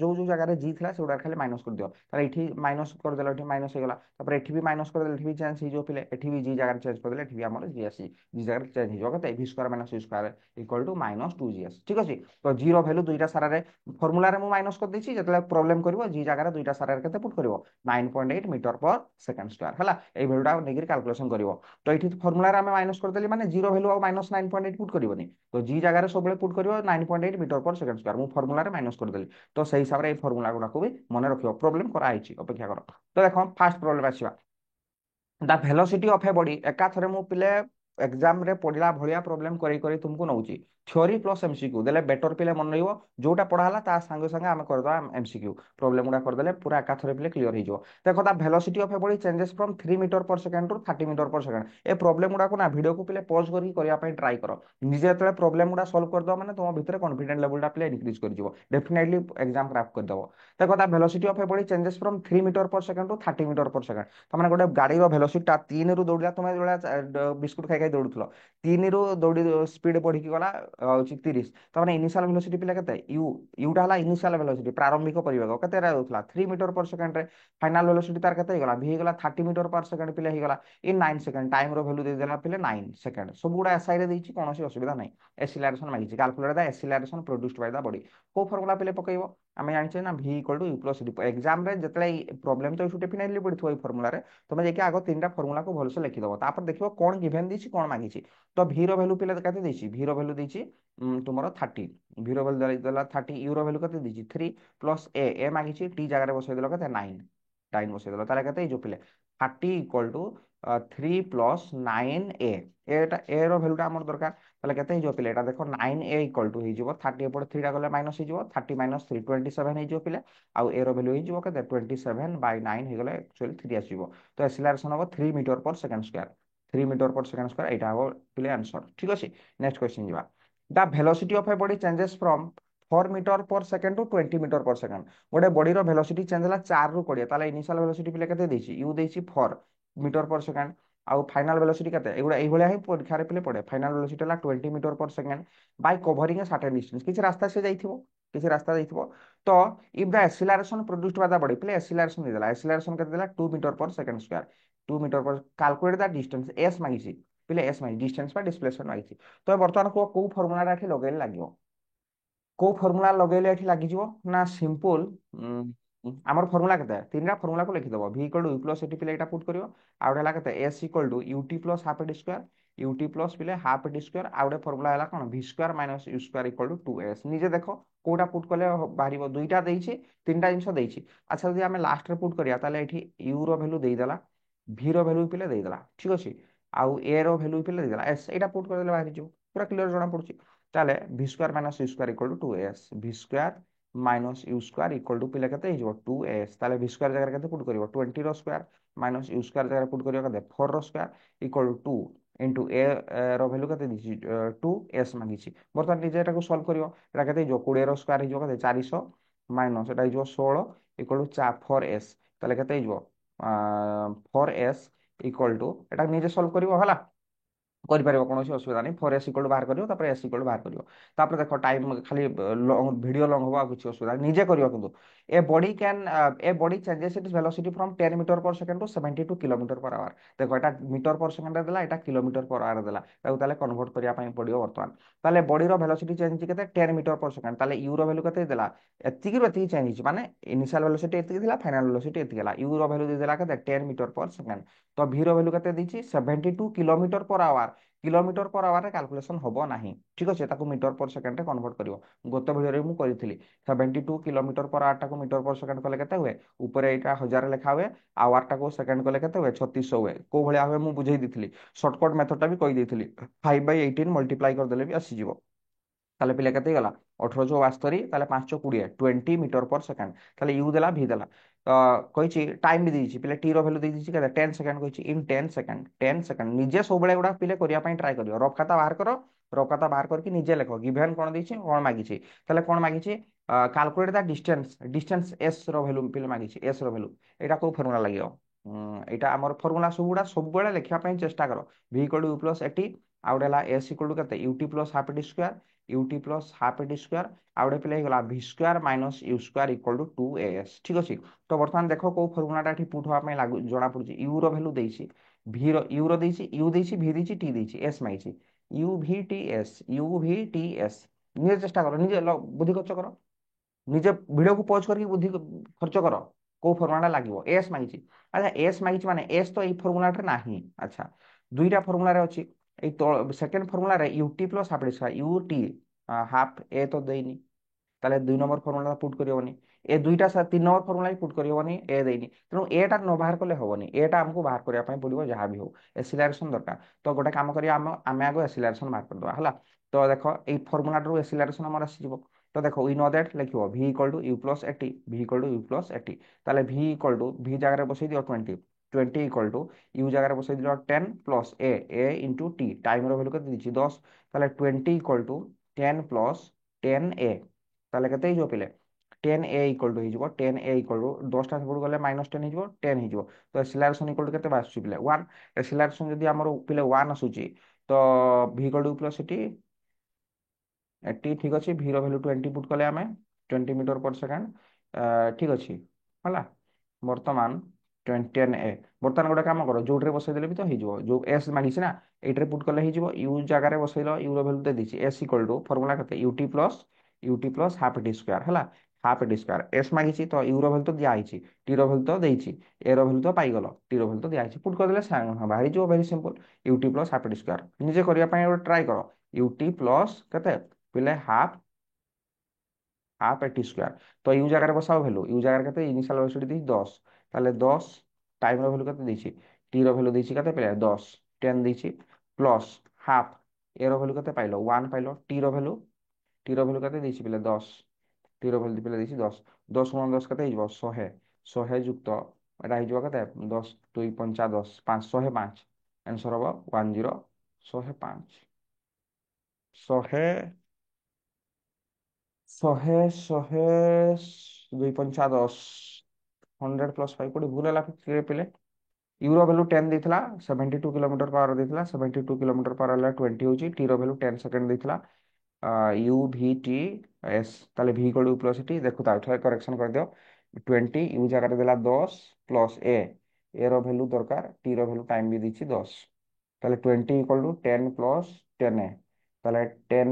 জি থিলা সেগুলা খালি মাইনাস করে দিও তাহলে এটি মাইনাস করে দেলে এটি মাইনাস হয়ে গেল তারপরে এটি বি মাইনাস করে দেলে এটি বি চেঞ্জ হয়ে যাবে পিলে এটি বি জি জায়গায় চেঞ্জ করে দেলে এটি বি আমার জি আসি জি জায়গায় চেঞ্জ হয়ে যাবে কত v square minus u square equal to minus 2gs ঠিক আছে তো জিরো ভ্যালু দুইটা সারারে ফর্মুলারে মু মাইনাস করে দিছি যেতলে প্রবলেম করিব জি জায়গায় দুইটা সারারে কেতে পুট করিব 9.8 মিটার पर সেকেন্ড স্কয়ার হলা এই ভ্যালুটা নেগির ক্যালকুলেশন করিব তো এটি ফর্মুলারে আমি মাইনাস করে দেলি মানে জিরো ভ্যালু আর মাইনাস 9.8 পুট করিবনি তো জি জায়গায় সবলে পুট করিব 9.8 মিটার पर সেকেন্ড স্কয়ার মু ফর্মুলারে মাইনাস করে দেলি তো সেই হিসাবে এই ফর্মুলা গুড়াকু বি মনে রাখিব প্রবলেম করা আইছি অপেক্ষা কর তো দেখো ফার্স্ট প্রবলেম আসিবা the velocity of a body एकाथरे मु पिले एग्जाम रे पढ़ला भलिया प्रॉब्लम करी करी तुमको नउची थ्योरी प्लस एमसीक्यू देले बेटर पिले मन रहिबो जोटा पढ़ा हला ता संगे संगे आमे कर दवा एमसीक्यू प्रॉब्लम गुडा कर देले पूरा एकाथरे पिले क्लियर हो जो देखो the velocity of a body changes from 3 metre per second to 30 metre per second ए प्रॉब्लम गुडा को ना वीडियो को पिले पॉज करी करिया पई ट्राई करो निजे तले प्रॉब्लम गुडा सॉल्व कर दो माने तुम भितर कॉन्फिडेंस लेवल टा पिले इंक्रीज कर जिवो डेफिनेटली एग्जाम क्रैक कर दबो देखो the velocity of a body changes from 3 metre per second to 30 metre per second तमाने गोटे गाड़ी रो भेलोसिटी ता 3 रु दौड़ला तुम बिस्कुट खाई खाई दौड़ुथलो 3 रु दौड़ी स्पीड बढ़ी गला 30 तमाने इनिशियल वेलोसिटी पिला केते यूटा हला इनिशियल वेलोसिटी प्रारंभिक परिवेग केते रा होतला 3 मीटर पर सेकंड रे फाइनल वेलोसिटी तार केते गला भी गला 30 मीटर पर सेकंड पिला ही गला इन 9 सेकंड टाइम रो वैल्यू दे देला पिले 9 सेकंड सब गुडा एसआई रे देछि कोनोसी असुविधा नै एक्सीलरेशन मागिछि calculate the acceleration produced by the body को फार्मूला पिले पकइबो आमे जानि ना v equal to u plus d exam रे जतले प्रॉब्लम तो इशू डेफिनेटली पड़थो ई फार्मूला रे तुम जेके आगो तीनटा फार्मूला को भलसे लिखि दबो तापर देखिबो कोन गिवन दिछि कोन मागिछि तो v रो वैल्यू पिले कते दिछि v रो वैल्यू दिछि तुमरो 30 v रो वैल्यू देला 30 u रो वैल्यू कते दिछि 3 प्लस a मागिछि t जगह रे बसै देलो कते 9 9 बसै देलो ताले कते जो पिले 30 equal to 3 plus 9a Etah a रो वैल्यूटा हमर दरकार তাহলে কেতে হইજો পিলে এটা দেখো 9a ইকুয়াল টু হইଯିବ 30 এপଟେ 3 টা গলে মাইনাস হইଯିବ 30 মাইনাস 3 27 হইଯିବ পিলে ଆଉ a ର ভ্যালু হইଯିବ কেতে 27 বাই 9 ହେଇଗଲେ एक्चुअली 3 ଆସିଯିବ তো এক্সিলারেশন হবে 3 metre per second square 3 metre per second square এটা হবে পিলে आंसर ঠিক আছে নেক্সট কোশ্চেন ଯିବା the velocity of a body changes from 4 metre per second to 20 metre per second गोटे बॉडी रो वेलोसिटी चेंज होला 4 रु 20 ताले इनिशियल वेलोसिटी पिले केते देछि u देछि 4 मीटर पर सेकंड आउ फाइनल वेलोसिटी केते एगुडा एई भलिया ही परीक्षा रे पिले पड़े फाइनल वेलोसिटी होला 20 metre per second by covering a certain distance किछ रास्ता से जाइथिबो किछ रास्ता जाइथिबो तो if the acceleration produced by the body पिले एक्सीलरेशन देला एक्सीलरेशन केते देला 2 metre per second square 2 metre पर कैलकुलेट द डिस्टेंस s मागिछि पिले s मागि डिस्टेंस बा डिस्प्लेसमेंट मागिछि तो वर्तमान को फार्मूला राखि लगेले लागियो को फार्मूला लगेले एठी लागि जिवो ना सिंपल हमर फार्मूला केते तीनटा फार्मूला को लिखि दबो v equal to u plus at पिले एटा पुट करियो आ उडा केते s equal to ut plus half t square ut plus पिले हाफ टी स्क्वायर आ उडा फार्मूला हला कोन v square minus u square equal to 2s निजे देखो कोटा पुट करले बाहरिबो दुईटा देइछि तीनटा जिंस देइछि अच्छा जदि हमें लास्ट रे पुट करिया ताले एठी u रो वैल्यू देइ देला v रो वैल्यू पिले देइ देला ठीक अछि आउ a रो वैल्यू पिले देइ देला s एटा पुट कर देले बाहरि जो पूरा क्लियर जणा पड़छि ताले v square minus u square equal to 2s v square minus u square equal to पिले केते हिजो 2s ताले v स्क्वायर जगह केते पुट करिवो 20 रो स्क्वायर माइनस u स्क्वायर जगह पुट करिवो केते 4 रो square equal to 2 into a रो वैल्यू केते दिछि 2s मागिछि बर्तमान निजे एटा को सॉल्व करिवो एटा केते हिजो 20 रो स्क्वायर हिजो केते 400 माइनस एटा हिजो 16 इक्वल टू 4s ताले केते हिजो 4s इक्वल टू एटा निजे सॉल्व करिवो हला କରିପାରିବ କୌଣସି ଅସୁବିଧା ନାହିଁ। ଫୋର୍ ଏସ୍ ଇକ୍ୱାଲ୍ ବାହାର କରିବ, ତାପରେ ଏସ୍ ଇକ୍ୱାଲ୍ ବାହାର କରିବ। ତାପରେ ଦେଖ ଟାଇମ୍ ଖାଲି ଭିଡ଼ିଓ ଲଙ୍ଗ ହବ, ଆଉ କିଛି ଅସୁବିଧା ନାହିଁ। ନିଜେ କରିବ କିନ୍ତୁ a body changes its velocity from 10 metre per second to 72 kilometre per hour. देखो এটা মিଟର पर सेकंड দেଲା, এটা কিলোমিଟର पर आवर দেଲା, ତାକୁ ତାହେଲେ କନଭର୍ଟ କରିବା ପାଇଁ ପଡିବ ବର୍ତ୍ତମାନ। ତାହେଲେ ବଡିର ଭେଲୋସିଟି ଚେଞ୍ଜ କେତେ 10 ମିଟର पर सेकंड। ତାହେଲେ ୟୁ ର ଭ୍ୟାଲୁ କେତେ ଦେଲା, ଏତିକିରୁ ଏତିକି ଚେଞ୍ଜ ହେଇଛି, ମାନେ ଇନିशिয়াল ଭେଲୋସିଟି ଏତିକି ଥିଲା, ଫାଇନାଲ ଭେଲୋସିଟି ଏତିକି ହେଲା। ୟୁ ର ଭ୍ୟାଲୁ ଦେଇଦେଲା କେତେ 10 ମିଟର पर सेकंड। ତ ଭି ର ଭ୍ୟାଲୁ କେତେ ଦେଇଛି 72 kilometre per hour. কিলোমিଟର per hour ରେ ক্যালকুলেশন হব ନାହିଁ, ঠিক আছে, ତାକୁ ମିଟର पर सेकंड ରେ କନଭର୍ଟ କରିବ। ଗତ ଭିডিଓରେ ମୁଁ କରିଥିଲି 72 କିଲୋମିଟର पर आवर ଟାକୁ ମିଟର पर सेकंड କଲେ କେତେ ହୁଏ, ଉପରେ ଏଇଟା 1000 ଲେଖା ହୁଏ, ଆୱାର ଟାକୁ ସେକେଣ୍ଡ କଲେ କେତେ ହୁଏ 3600 ହୁଏ। କୋଉ ଭଳିଆ ହୁଏ ମୁଁ ବୁଝେଇ ଦେଇଥିଲି, ସର୍ଟକଟ ମେଥଡ ଟା ବି କହିଦେଇଥିଲି। 5/18 ମଲ୍ଟିପ୍ଲାଇ କରିଦେଲେ ବି ଆସିଯିବ। তাহলে পিলা কেতে গলা 1872, তাহলে 520 20 মিটর पर সেকেন্ড। তাহলে ইউ দেলা ভি দেলা, কইছি টাইম বি ଦେଇଛି পিলে টি ର ভ্যালু ଦେଇ ଦେଇଛି কেতে 10 সেকেন্ড কইছি ইন 10 সেকেন্ড। 10 সেকেন্ড নিজে ସବୁବେଳେ গুড়া পিলে করিয়া ପାଇଁ ট্রাই করিও। রফ খাতা বাହାର কর, রফ খাতা বাହାର କରିକି ନିଜେ ଲେଖ ଗିଭେন কোন ଦେଇଛି কোন ମାଗିଛି। তাহলে কোন ମାଗିଛି ক্যালকুলেট দা ডিসটেন্স, ডিসটেন্স এস ର ভ্যালু পিলে ମାଗିଛି, এস ର ভ্যালু। এটা কোଉ ফর্মুলা লাগিব, এটা আমার ফর্মুলা ସବୁଗୁଡା ସବୁବେଳେ ଲେଖିବା ପାଇଁ ଚେଷ୍ଟା କର। V equal to u plus at, ଆଉ ଗୋଟେ ହେଲା এস ইকুয়াল টু କେତେ u t plus half t square, u t plus half t square, आउ गोटे पिले ହେଇଗଲା v square minus u square equal to 2as। ঠিক ଅଛି, তো ବର୍ତ୍ତମାନ ଦେଖ କୋଉ ଫର୍ମୁଲାଟା ଏଠି ପୁଟ୍ ହବା ପାଇଁ ଲାଗୁ ଜଣା ପଡୁଛି। ୟୁ ର ଭ୍ୟାଲୁ ଦେଇଛି, ଭି ର ୟୁ ର ଦେଇଛି, ୟୁ ଦେଇଛି, ଭି ଦେଇଛି, ଟି ଦେଇଛି, ଏସ୍ ମାଇଛି। U v t s, u v t s. ନିଜେ ଚେଷ୍ଟା କର, ନିଜେ ବୁଦ୍ଧି ଖର୍ଚ୍ଚ କର, ନିଜେ ଭିଡିଓକୁ ପଜ କରିକି ବୁଦ୍ଧି ଖର୍ଚ୍ଚ କର କୋଉ ଫର୍ମୁଲାଟା ଲାଗିବ। ଏସ୍ ମାଗିଛି, ଆଚ୍ଛା ଏସ୍ ମାଗିଛି ମାନେ ଏସ୍ ତ ଏଇ ଫର୍ମୁଲାଟାରେ ନାହିଁ। ଆଚ୍ଛା ଦୁଇଟା ଫର୍ମୁଲାରେ ଅଛି, এই সেকেন্ড ফর্মুলারে u t plus half square, u t half a তো দেইনি, তাহলে 2 নম্বর ফর্মুলা পুট করিবনি। এ দুইটা 3 নম্বর ফর্মুলা পুট করিবনি, এ দেইনি, তেণু এটা ন বাহার কলে হবনি, এটা আমাকে বাহার করিয়া পাই পড়িব যাহা বি হোক। এসিলারেশন দরকার, তো গোটে কাম করিয়া আমি আগে এসিলারেশন বাহার করদবা হলা। তো দেখো এই ফর্মুলাটার এসিলারেশন আমার আসিଯିବ। তো দেখো উই নো দ্যাট লিখিব v equal to u plus at, v equal to u plus at. তাহলে ভি ইকুয়াল টু ভি জায়গায় বসাই দিও 20, 20 ইকুয়াল টু ইউ জায়গায় বসাই দিল 10 প্লস এ ইন্টু টি, টাইমর ভ্যালু কেতে দিচ্ছি 10। তাহলে 20 ইকুয়াল টু 10 প্লস 10 এ, তাহলে কেতে ହେଇଯିବ ପିଲେ 10a ଇକ୍ୱାଲ ଟୁ ହେଇଯିବ। 10a ଇକ୍ୱାଲ ଟୁ 10ଟା ସେପଟକୁ ଗଲେ -10 ହେଇଯିବ, 10 ହେଇଯିବ। ତ ଏସିଲାରେସନ ଇକ୍ୱାଲ ଟୁ କେତେ ଆସୁଛି ପିଲେ 1। ଏସିଲାରେସନ ଯଦି ଆମର ପିଲେ 1 ଆସୁଛି, ତ ଭି ଇକ୍ୱାଲ ଟୁ ପ୍ଲସ୍ ଏଠି ଠିକ ଅଛି। ଭି ର ଭ୍ୟାଲୁ 20 ପୁଟ୍ କଲେ ଆମେ 20 ମିଟର पर सेकंड, ଠିକ ଅଛି ହେଲା। ବର୍ତ୍ତମାନ 20 ବର୍ତ୍ତମାନ ଗୋଟେ କାମ କର, ଯୋଉଥିରେ ବସେଇ ଦେଲେ ବି ତ ହେଇଯିବ, ଯୋଉ ଏସ୍ ମାଗିଛି ନା ଏଇଥିରେ ପୁଟ୍ କଲେ ହେଇଯିବ। ୟୁ ଜାଗାରେ ବସେଇଲ, ୟୁ ର ଭ୍ୟାଲୁ ଦେଇ ଦେଇଛି ଏସ୍ ଇକ୍ୱାଲ ଟୁ ଫର୍ମୁଲା କେତେ u t plus half t square ହେଲା। ହାଫ୍ ଟି ସ୍କୋୟାର ଏସ୍ ମାଗିଛି, ତ ୟୁ ର ଭ୍ୟାଲୁ ତ ଦିଆ ହେଇଛି, ଟି ର ଭ୍ୟାଲୁ ତ ଦେଇଛି, ଏ ର ଭ୍ୟାଲୁ ତ ପାଇଗଲ, ଟି ର ଭ୍ୟାଲୁ ତ ଦିଆ ହେଇଛି, ପୁଟ୍ କରିଦେଲେ ବାହାରିଯିବ। Very simple, u t plus half t square. ନିଜେ କରିବା ପାଇଁ ଗୋଟେ ଟ୍ରାଏ କର। ୟୁଟି ପ୍ଲସ୍ କେତେ ପିଲେ ହାଫ୍, হাফ এটি স্কোয়ার। তো ইউ জায়গায় বসাও ভ্যালু, ইউ জায়গায় কেতে ইনিশিয়াল ভেলোসিটি দিয়েছি 10, তাহলে 10 টাইম র ভ্যালু কেতে দিয়েছি, টি র ভ্যালু দিয়েছি কেতে পেলে 10, 10 দিয়েছি প্লস হাফ, এর ভ্যালু কেতে পাইলো 1 পাইলো, টি র ভ্যালু কেতে দিয়েছি পেলে 10, টি র ভ্যালু পেলে দিয়েছি 10। 10 গুণ 10 কেতে হইব 100, 100 যুক্ত এটা হইব কেতে 10 2 5 10 5 105, आंसर হবো 10 105। 100 100 2 5 10 100 প্লস 5 কোটি ভুল ହେଲା ପିଲେ। ୟୁର ଭ୍ୟାଲୁ 10 ଦେଇଥିଲା, 72 କିଲୋମିଟର ପାୱାର ଦେଇଥିଲା, 72 କିଲୋମିଟର ପାୱାର ହେଲା 20 ହେଉଛି। ଟି ର ଭ୍ୟାଲୁ 10 ସେକେଣ୍ଡ ଦେଇଥିଲା। ୟୁ ଭି ଟି ଏସ୍, ତାହେଲେ ଭି ଇକ୍ୱାଲ୍ ଟୁ ପ୍ଲସ୍ ଟି, ଦେଖୁଥା ଏଠାରେ କରେକ୍ସନ କରିଦିଅ। 20 ୟୁ ଜାଗାରେ ଦେଲା 10 ପ୍ଲସ୍ ଏ ର ଭ୍ୟାଲୁ ଦରକାର, ଟି ର ଭ୍ୟାଲୁ ଟାଇମ୍ ବି ଦେଇଛି 10। তাহলে 20 ইকুয়াল টু 10 প্লস 10 তাহলে 10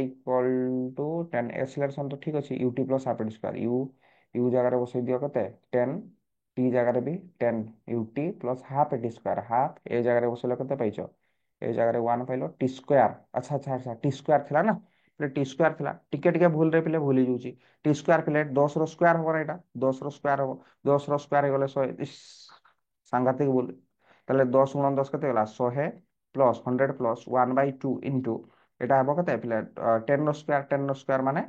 ইকুয়াল টু 10 এক্সিলারেশন তো ঠিক আছে, ut plus half square. U জায়গায় বসাই দিও কেতে 10, টি জায়গায় भी 10, ut plus half t square. Half এ জায়গায় বসাইলে কেতে পাইছ, এই জায়গায় 1 পাইল টি স্কয়ার। আচ্ছা আচ্ছা আচ্ছা টি স্কয়ার ଥିଲା না, টি স্কয়ার ଥିଲା, ଟିକେ ଟିକେ ভুল রে পিলে ভুলি যাଉଛି। টি স্কয়ার পিলে 10 ର ସ୍କয়াର হବ না, এটা 10 ର ସ୍কয়াର হବ, 10 ର ସ୍কয়াର ହେଇଗଲେ 100, ସାଂଘାତିକ ভুল। তাহলে 10 গুণ 10 কেতে গলা 100 প্লস 100 প্লস 1/2 ইন্টু এটা হব কেতে পিলে 10 ର ସ୍কয়াର, 10 ର ସ୍কয়াର মানে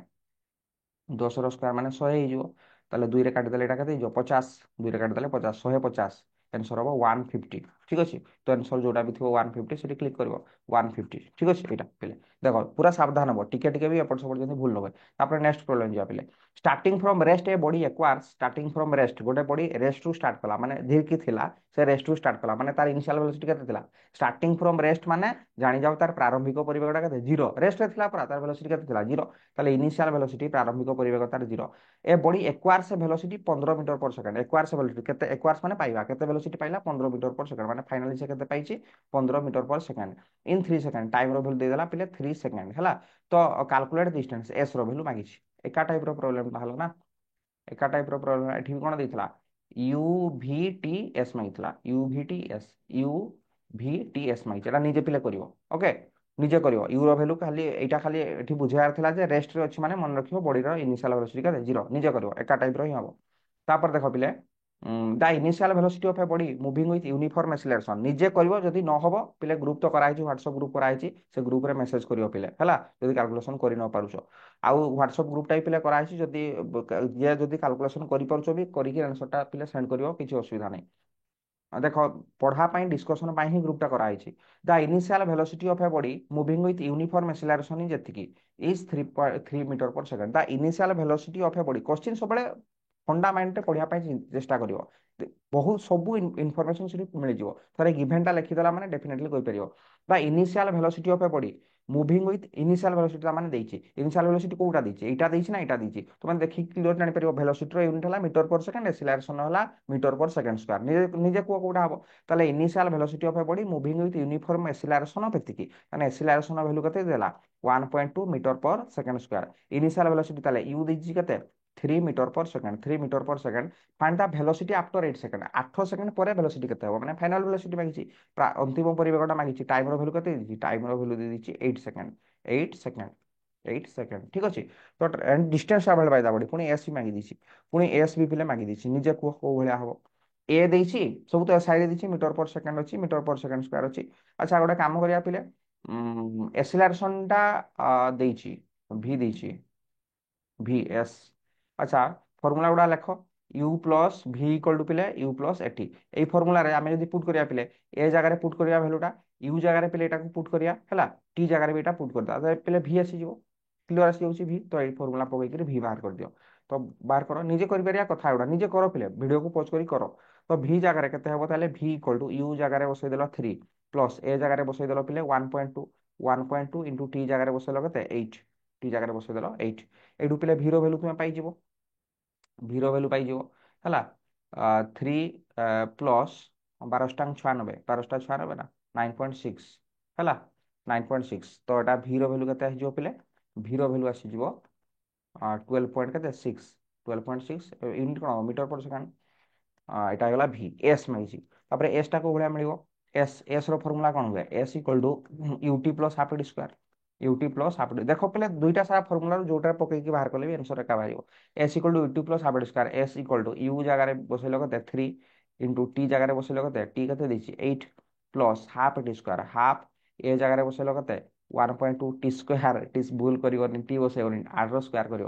10 ର ସ୍কয়াର মানে 100 ହେଇଯିବ। তাহলে 2 ରେ କାଟିଦେଲେ এটা କେତେ ହେଇଯିବ 50, 2 ରେ କାଟିଦେଲେ 50, 150। आंसर हम 150 ठीक अच्छे। तो आंसर जोटा भी थी 150 से क्लिक कर 150 ठीक अच्छे। यहाँ पे देख पूरा सावधान हम टिके भी एपट सेपट जब भूल नए। नेक्स्ट प्रोब्लेम जा पे starting from rest A body acquires starting from rest गोटे बॉडी रेस्ट रु स्टार्ट कला माने धीर की थिला से रेस्ट रु स्टार्ट कला माने तार इनिशियल वेलोसिटी केते थिला स्टार्टिंग फ्रॉम रेस्ट माने जानि जाऊ तार प्रारंभिक परिवेगटा केते जीरो रेस्ट रे थिला पूरा तार वेलोसिटी केते थिला जीरो ताले इनिशियल वेलोसिटी प्रारंभिक परिवेग तार zero a body acquires velocity 15 metre per second acquires velocity केते एक्वायर्स माने पाइबा केते वेलोसिटी पाइला 15 मीटर पर सेकंड माने फाइनली से केते पाइछि 15 metre per second in 3 second time रो वैल्यू दे देला पहिले 3 सेकंड हला तो कैलकुलेट डिस्टेंस एस रो वैल्यू मागिछि एका टाइप रो प्रॉब्लम हला ना एका टाइप रो प्रॉब्लम एठी कोन देइतला यू वी टी एस मागितला u v t s u v t s मागिछि एटा निजे पिले करिवो ओके निजे करिवो यू रो वैल्यू खाली एटा खाली एठी बुझायार थिला जे रेस्ट रे अछि माने मन रखियो बॉडी रो इनिशियल वेलोसिटी का जीरो निजे करिवो एका टाइप रो ही हबो तापर देखो पिले the initial velocity of a body moving with uniform acceleration निजे करिवो जदी न हबो पिले ग्रुप तो कराइछि व्हाट्सएप ग्रुप कराइछि से ग्रुप रे मेसेज करिवो पिले हला जदी कैलकुलेशन करि न पारुछो आउ व्हाट्सएप ग्रुप टाइप पिले कराइछि जदी जे जदी कैलकुलेशन करि पारुछो भी करिकि आंसरटा पिले सेंड करिवो किछि असुविधा नै देख पढ़ा डिस्कसन ही ग्रुपटा कराई the initial velocity of a body moving with uniform acceleration जेतिकी is 3 metre per second the initial velocity of a body question सब फंडामेंट पढ़ा चेष्टा करिवो बहुत सब इनफॉरमेशन से मिल जाव थे गिभेनटा लिखिदेला मैंने डेफिनेटली कहीपर the initial velocity of a body moving with initial velocity माने देछि इनिशियल वेलोसिटी कोउटा देछि एटा देछि ना एटा देछि तो माने देखि क्लियर जानि परिबो वेलोसिटी रो यूनिट हला मीटर पर सेकंड एक्सीलरेशन हला मीटर पर सेकंड स्क्वायर निजे निजे कोउटा हबो ताले initial velocity of a body moving with uniform acceleration of एतिकी माने एक्सीलरेशन वैल्यू कते देला 1.2 metre per second square initial velocity ताले यू देछि कते 3 metre per second 3 metre per second find the velocity after 8 second 8 second पर velocity केते हो माने फाइनल वेलोसिटी मागिछि अंतिम परिवेगटा मागिछि टाइम रो वैल्यू केते दिछि टाइम रो वैल्यू दे दिछि 8 सेकंड 8 सेकंड 8 सेकंड ठीक अछि तो distance available by the body पुनी एस भी मागि दिछि पुनी एस भी पिले मागि दिछि निजे को भलिया हबो ए देछि सब तो साइड दिछि मीटर पर सेकंड अछि मीटर पर सेकंड स्क्वायर अछि अच्छा गोटे काम करिया पिले एक्सीलरेशन टा देछि भी देछि भि एस अच्छा फॉर्मूला गुड़ा लेख यू प्लस भि इक्वल टू पिले you plus eighty AE formula रे आमे जदी पुट करिया पिले ए जगह रे पुट करिया वैल्यूटा यू जगह रे पिले एटा को पुट करिया हला टी जगह रे एटा पुट करदा तो पिले भि आसी जीवो क्लियर आसी जाउची भि तो एई फॉर्मूला पकई के भि बाहर कर दियो तो बाहर करो निजे करि परिया कथा गुड़ा निजे करो पिले वीडियो को पॉज करी करो तो भि जगह रे केते हबो ताले भि इक्वल टू यू जगह रे बसै देलो 3 प्लस ए जगह रे बसै देलो पिले 1.2 1.2 इनटू टी जगह रे बसैलो केते 8 टी जगह रे बसै देलो 8 एडू पिले भीरो वैल्यू तुम पाई भीरो वैल्यू पाई है 3 प्लस 12 12 96 ना 9.6 है 9.6 तो यहाँ भीरो वैल्यू के पिले भीरो वैल्यू आसीज 12.6 12.6 यूनिट कौन मीटर पर सेकेंड यहाँ गला भि एस मांगी एस टा को भाया मिल एस एस फर्मूला कौन हुए s equal to ut plus half t square ut plus half t देख पे दुईटा सारा फर्मूला जोटा पकई बाहर कले भी आंसर एका बाहर s equal to ut plus half t square s equal to u जगह बसैल के 3 इंटू टी जगह बसैल के टी के 8 plus half t square half a जगह बसैल के 1.2 टी स्क्वायर टी भूल कर टी बसैबनी 8 स्क्वायर कर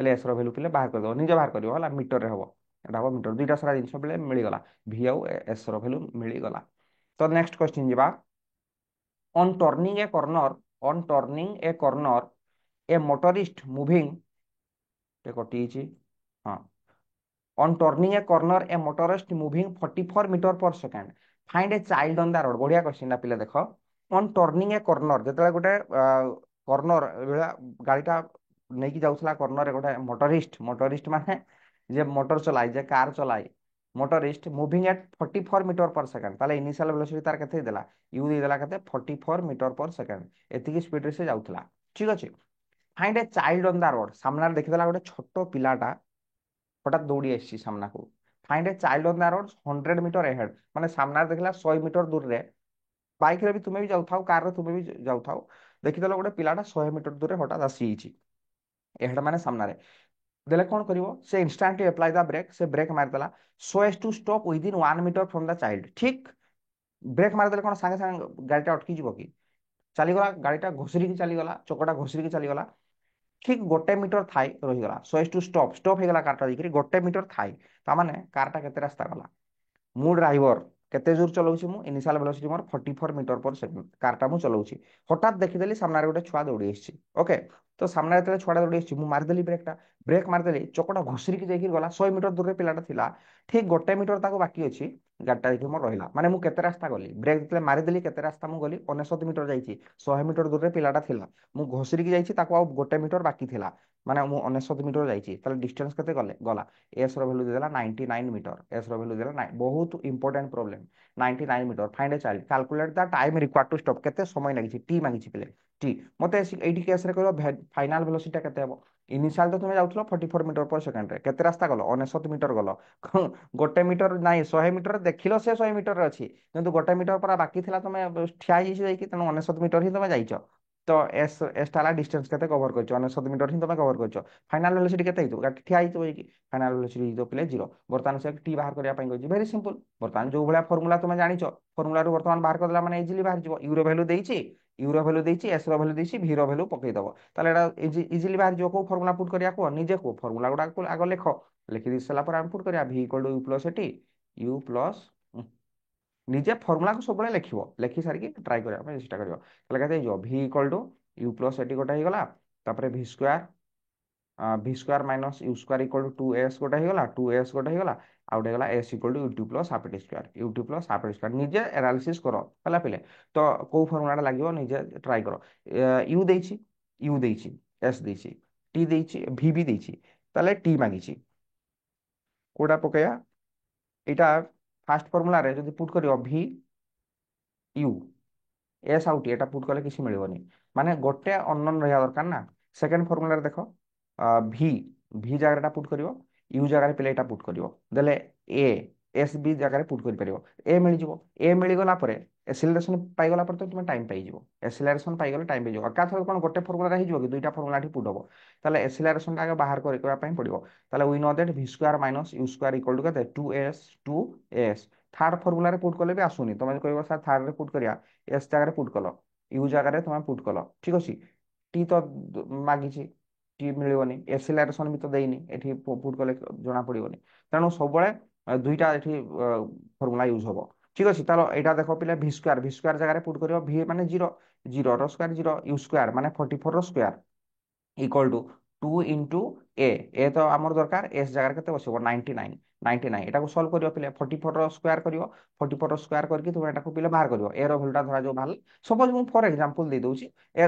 एस रैल्यू पे बाहर कर निजे बाहर कर मीटर हम एटा हम मीटर दुईटा सारा जिन पे मिलगला भि आउ एस रैल्यू मिलगला तो नेक्स्ट क्वेश्चन जी on turning a corner on turning a corner a motorist moving देखो टीची हाँ on turning a corner a motorist moving 44 meter per second find a child on the road बढ़िया question ना पिले देखो on turning a corner जेतला गोटे corner गाड़ीटा नहीं कि जाउसला कॉर्नर गोटे मोटरिस्ट मोटरिस्ट माने जे मोटर चलाए जे कार चलाए motorist moving eight 44 metre per second ताले इनिशियल वेलोसिटी तार केते देला यू देला केते 44 मीटर पर सेकंड एतिकी स्पीड रे से जाउथला ठीक अछि find a child on the road सामना देखिदेला गोटे छोट पिलाटा हठात दौड़ी आसी सामना को find a child on the road 100 metre ahead माने सामना देखला 100 मीटर दूर रे बाइक रे भी तुमे भी जाउथाओ कार रे तुमे भी जाउथाओ देखिदेला गोटे पिलाटा 100 मीटर दूर रे हठात आसी हिची एहेड माने सामना रे देले कौन करिवो से इंस्टेंटली अप्लाई द ब्रेक से ब्रेक मारदेला so as to stop within 1 metre from the child ठीक ब्रेक मारदेले कौन संगे संगे गाड़ीटा अटकी जीवो कि चलीगला गाड़ीटा घोषरी की चलीगला चकटा घोषरी की चलीगला ठीक गोटे मीटर थाई रहीगला so as to stop stop हो गला कारटा देखि गोटे मीटर थाई ता माने कारटा केते रास्ता गला मु ड्राइवर केते जोर चलाउछि मु इनिशियल वेलोसिटी मोर 44 मीटर पर सेकेंड कारटा मु चलाउछि हठात देखिदेली सामने गोटे छुआ दौड़ी आछि ओके तो सामने जेतले छुआटा दौड़ी आछि मु मारदेली ब्रेकटा ब्रेक मारदेली चकटा घुसरिकी जाइकी गला 100 मीटर दूर रे पिलाटा थिला ठीक गोटे मीटर ताको बाकी अछि गाडीटा देखि मोर रहिला माने मु केते रास्ता गली ब्रेक जेतले मारिदेली केते रास्ता मु गली 69 मीटर जाइछि 100 मीटर दूर रे पिलाटा थिला मु घुसरिकी जाइछि ताको आ गोटे मीटर बाकी थिला माने मु 69 मीटर जाइछि ताले डिस्टेंस केते गले गला एस रो वैल्यू देला 99 मीटर एस रो वैल्यू देला बहुत important problem 99 metre find a child calculate the time required to stop केते समय लागिछि टी मागिछि पिले टी मते एठी केस रे कहलो फाइनल वेलोसिटी केते हबो इनिशियल तो तुम जाउथलो 44 मीटर पर सेकंड रे केते रास्ता गलो 69 मीटर गलो गोटे मीटर नाही 100 मीटर देखिलो से 100 मीटर रे अछि किंतु गोटे मीटर पर बाकी थिला तुमे ठिया हिसि जाइकी तनो 69 मीटर ही तुमे जाइछो तो एस एस टाला डिस्टेंस केते कवर करछो 69 मीटर ही तुमे कवर करछो फाइनल वेलोसिटी केते हितो गाठी ठिया हितो कि फाइनल वेलोसिटी हितो प्ले 0 बर्तमान से टी बाहर करिया पई कहछि वेरी सिंपल बर्तमान जो भलिया फार्मूला तुमे जानिछो फार्मूला रो बर्तमान बाहर करला माने इजीली बाहर जिवो यूरो वैल्यू देइछि यूरो वैल्यू देइछि एस रो वैल्यू देइछि भी रो वैल्यू पकई दबो ताले एटा इजीली बाहर जिवो को फार्मूला पुट करिया को निजे को फार्मूला गुडा को आगो लेखो लिखि दी सला पर पुट करिया v equal to u plus t u plus निजे फार्मूला को सब लिखिबो लिखि सारी की ट्राई करिया पे चेष्टा करियो ताले कहते जो v equal to u plus t गोटा ही गला तापर v square minus u square equal to 2s गोटा ही गला 2s गोटा ही गला आउट गला s equal to u2 plus half t square u2 plus half t square निजे एनालिसिस करो हला पिले तो को फार्मूला लागिवो निजे ट्राई करो u देछि u देछि s देछि t देछि v भी देछि ताले t मागिछि कोडा पकया एटा फास्ट फार्मूला रे जदि पुट करियो v u एस आउट एटा पुट कले किसी मिलबनी माने गोटे अननोन रहिया दरकार ना सेकंड फार्मूला रे देखो v v जगह टा पुट करियो u जगह रे प्लेटा पुट करियो देले a s b जगह रे पुट करि परियो a मिल जिवो a मिल गला परे एक्सेलरेशन पाई गला पर तो तुम टाइम पाई जिवो एक्सेलरेशन पाई गला टाइम पाई जिवो का थोर कोन गोटे फार्मूला रे हिजो कि दुईटा फार्मूला ठी पुट हबो ताले एक्सेलरेशन टा बाहर करबा पई पड़ियो ताले we know that v square minus u square equal to केते 2s थर्ड फार्मूला रे पुट करले भी आसुनी तुम कहबो सर थर्ड रे पुट करिया एस जगह पुट कल यू जगह तुम पुट कल ठीक अच्छे टी तो मागिछि टी मिलबनी एक्सेलरेशन भी तो देनी एठी पुट कले जना पड़िबनी तेणु सब दुईटा एठी फॉर्मूला यूज हबो ठीक अच्छे तालो एटा देखो पिले v स्क्वायर जगह पुट करियो v माने 0 0 रो स्क्वायर 0 u स्क्वायर माने 44 रो स्क्वायर इक्वल टू 2 इंटू ए तो आमर दरकार एस जगह केते बसिबो 99 99 एटा को सॉल्व करियो पिले 44 रो स्क्वायर करियो 44 रो स्क्वायर करके तुम एटा को पिले बाहर करियो ए रो वैल्यूटा धरा जो बाहर सपोज मु फॉर एग्जांपल दे दोछि ए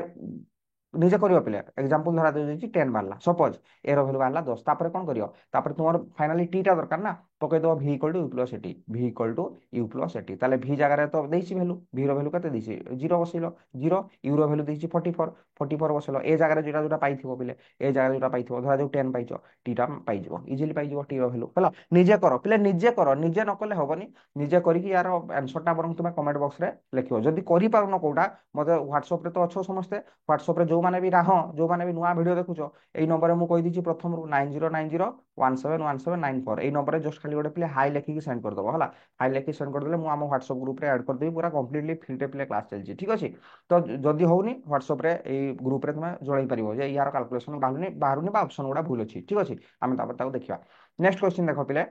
निजे करियो पिले एग्जांपल धरा दे दोछि 10 बाहरला सपोज ए रो वैल्यू बाहरला 10 तापर कोन करियो तापर तुमर फाइनली टी टा दरकार ना पकई दो v equal to u plus t v equal to u plus t ताले v जगह रे तो देछि वैल्यू v रो वैल्यू कते देछि 0 बसैलो 0 u रो वैल्यू देछि 44 44 बसैलो ए जगह रे जोटा जोटा पाइथिबो पिले ए जगह जोटा पाइथिबो धरा जो 10 पाइछो टीटा पाइजिवो इजीली पाइजिवो टी रो वैल्यू हला निजे करो पिले निजे करो निजे न कले हबनी निजे करिकि यार आंसर टा बरं तुमे कमेंट बॉक्स रे लिखियो जदी करि पारुनो कोडा मते व्हाट्सएप रे तो अच्छो समस्ते व्हाट्सएप रे जो माने भी राहो जो माने भी नुआ वीडियो देखुछो एई नंबर रे मु कहि दिछि प्रथम रु 9090171794 एई नंबर रे जस्ट खाली गोटे पिले हाई लिखिकि सेंड कर दबो हला हाई लिखि सेंड कर देले मु आम व्हाट्सएप ग्रुप रे ऐड कर देबी पूरा कंप्लीटली फ्री टे पिले क्लास चलछि ठीक अछि तो जदी होउनी व्हाट्सएप रे एई ग्रुप रे तुमे जोड़ाई परिबो जे यार कैलकुलेशन बाहरुनी बा ऑप्शन गुडा भूल अछि ठीक अछि आमे तापर ताको देखिबा नेक्स्ट क्वेश्चन देखो पिले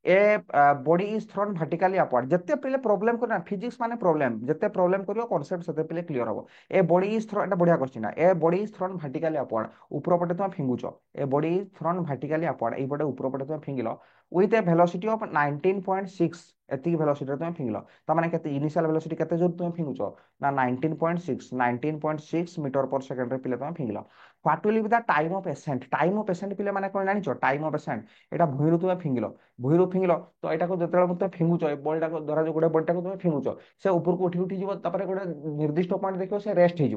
ए body is thrown vertically upward जत्ते पहिले प्रॉब्लम करना फिजिक्स माने प्रॉब्लम जत्ते प्रॉब्लम करियो कांसेप्ट सेते पहिले क्लियर हो ए बॉडी इज थ्रोन एटा बढ़िया question a body is thrown vertically upward ऊपर पटे तुम फिंगुचो a body is thrown vertically upward एई पटे ऊपर पटे तुम फिंगिलो विथ ए वेलोसिटी ऑफ 19.6 एतिक वेलोसिटी तुम फिंगिलो त माने केते इनिशियल वेलोसिटी केते जोर तुम फिंगुचो ना 19.6 मीटर पर सेकंड रे पिले तुम फिंगिलो what will be the time of ascent पिले माने कोन जानिचो टाइम ऑफ एसेंट एटा भुइरु तुम फिंगिलो भुइरु फिंगिलो तो एटा को जतरा मते फिंगुचो ए बॉल टा को धरा जो गोटे बॉल टा को तुम फिंगुचो से ऊपर को उठी जिवो तापर गोटे निर्दिष्ट पॉइंट देखियो से रेस्ट हे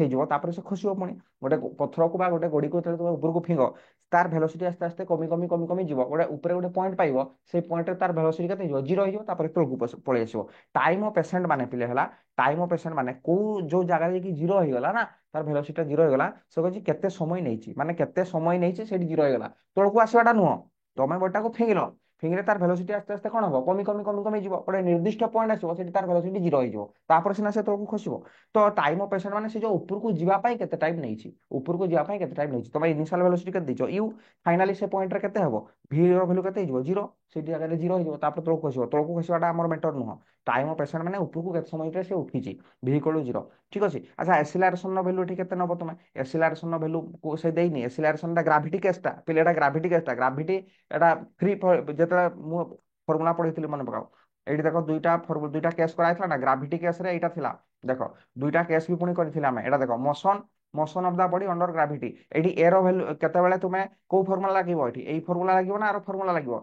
जिवो तापर से खसियो पुनी गोटे पत्थर को बा गोटे गडी को तुम ऊपर को फिंगो तार वेलोसिटी आस्ते आस्ते कमी जिवो गोटे ऊपर गोटे पॉइंट पाइबो से पॉइंट रे तार वेलोसिटी केते जिवो 0 हिजो तापर तळकु पळै आसीबो टाइम ऑफ पेशेंट माने पिले हला टाइम ऑफ पेशेंट माने को जो जगह रे कि 0 हो गला ना तार वेलोसिटी 0 हो गला से कहछि केते समय नैछि माने केते समय नैछि सेठी 0 हो गला तळकु आसीबाटा नुहो तमे बटा को फिंगिलो ଫିଙ୍ଗରେ ତାର ଭେଲୋସିଟି ଆସ୍ତେ ଆସ୍ତେ କଣ ହବ, କମି କମି କମି କମି ଯିବ, ଗୋଟେ ନିର୍ଦ୍ଦିଷ୍ଟ ପଏଣ୍ଟ ଆସିବ, ସେଠି ତାର ଭେଲୋସିଟି ଜିରୋ ହେଇଯିବ, ତାପରେ ସିନା ସେ ତଳକୁ ଖସିବ। ତ ଟାଇମ ଅଫ ପେସେଣ୍ଟ ମାନେ ସେ ଯୋଉ ଉପରକୁ ଯିବା ପାଇଁ କେତେ ଟାଇମ ନେଇଛି, ଉପରକୁ ଯିବା ପାଇଁ କେତେ ଟାଇମ ନେଇଛି, ତମେ ଇନିସିଆଲ ଭେଲୋସିଟି କେତେ ଦେଇଛ ୟୁ, ଫାଇନାଲି ସେ ପଏଣ୍ଟରେ କେତେ ହବ, ଭି ର ଭ୍ୟାଲୁ କେତେ ହେଇଯିବ, ଜିରୋ, ସେଠି ଜାଗାରେ ଜିରୋ ହେଇଯିବ, ତାପରେ ତଳକୁ ଖସିବ, ତଳକୁ ଖସିବାଟା ଆମର ମେଟର ନୁହଁ। ଟାଇମ ଅଫ ପେସେଣ୍ଟ ମାନେ ଉପରକୁ କେତେ ସମୟ ଭିତରେ ସେ ଉଠିଛି, ଭି ଇକ୍ୱାଲ ଟୁ ଜିରୋ। ଠିକ ଅଛି, ଆଚ୍ଛା ଏସିଲାରେସନ ର ଭ୍ୟାଲୁ ଏଠି କେତେ ନବ ତମେ, ଏସିଲାରେସନ ର ଭ୍ୟାଲୁ ସେ ଦେଇନି, ଏସିଲାରେସନ ଟା ଗ୍ରାଭିଟି କେସଟା ପିଲେ, ଏଟା ଗ୍ରାଭିଟି କେସଟା, ଗ୍ରାଭିଟି ଏଟା ଫ୍ରି, ଯେତେବେଳେ ମୁଁ ଫର୍ମୁଲା ପଢିଥିଲି ମନେ ପକାଅ, ଏଇଠି ଦେଖ ଦୁଇଟା କେସ୍ କରାଯାଇଥିଲା ନା, ଗ୍ରାଭିଟି କେସରେ ଏଇଟା ଥିଲା, ଦେଖ ଦୁଇଟା କେସ୍ ବି ପୁଣି କରିଥିଲେ ଆମେ, ଏଇଟା ଦେଖ motion, motion of the body under gravity, ଏଇଠି ଏ ର ଭ୍ୟାଲୁ କେତେବେଳେ ତୁମେ କୋଉ ଫର୍ମୁଲା ଲାଗିବ, ଏଠି ଏଇ ଫର୍ମୁଲା ଲାଗିବ ନା ଆର ଫର୍ମୁଲା ଲାଗିବ,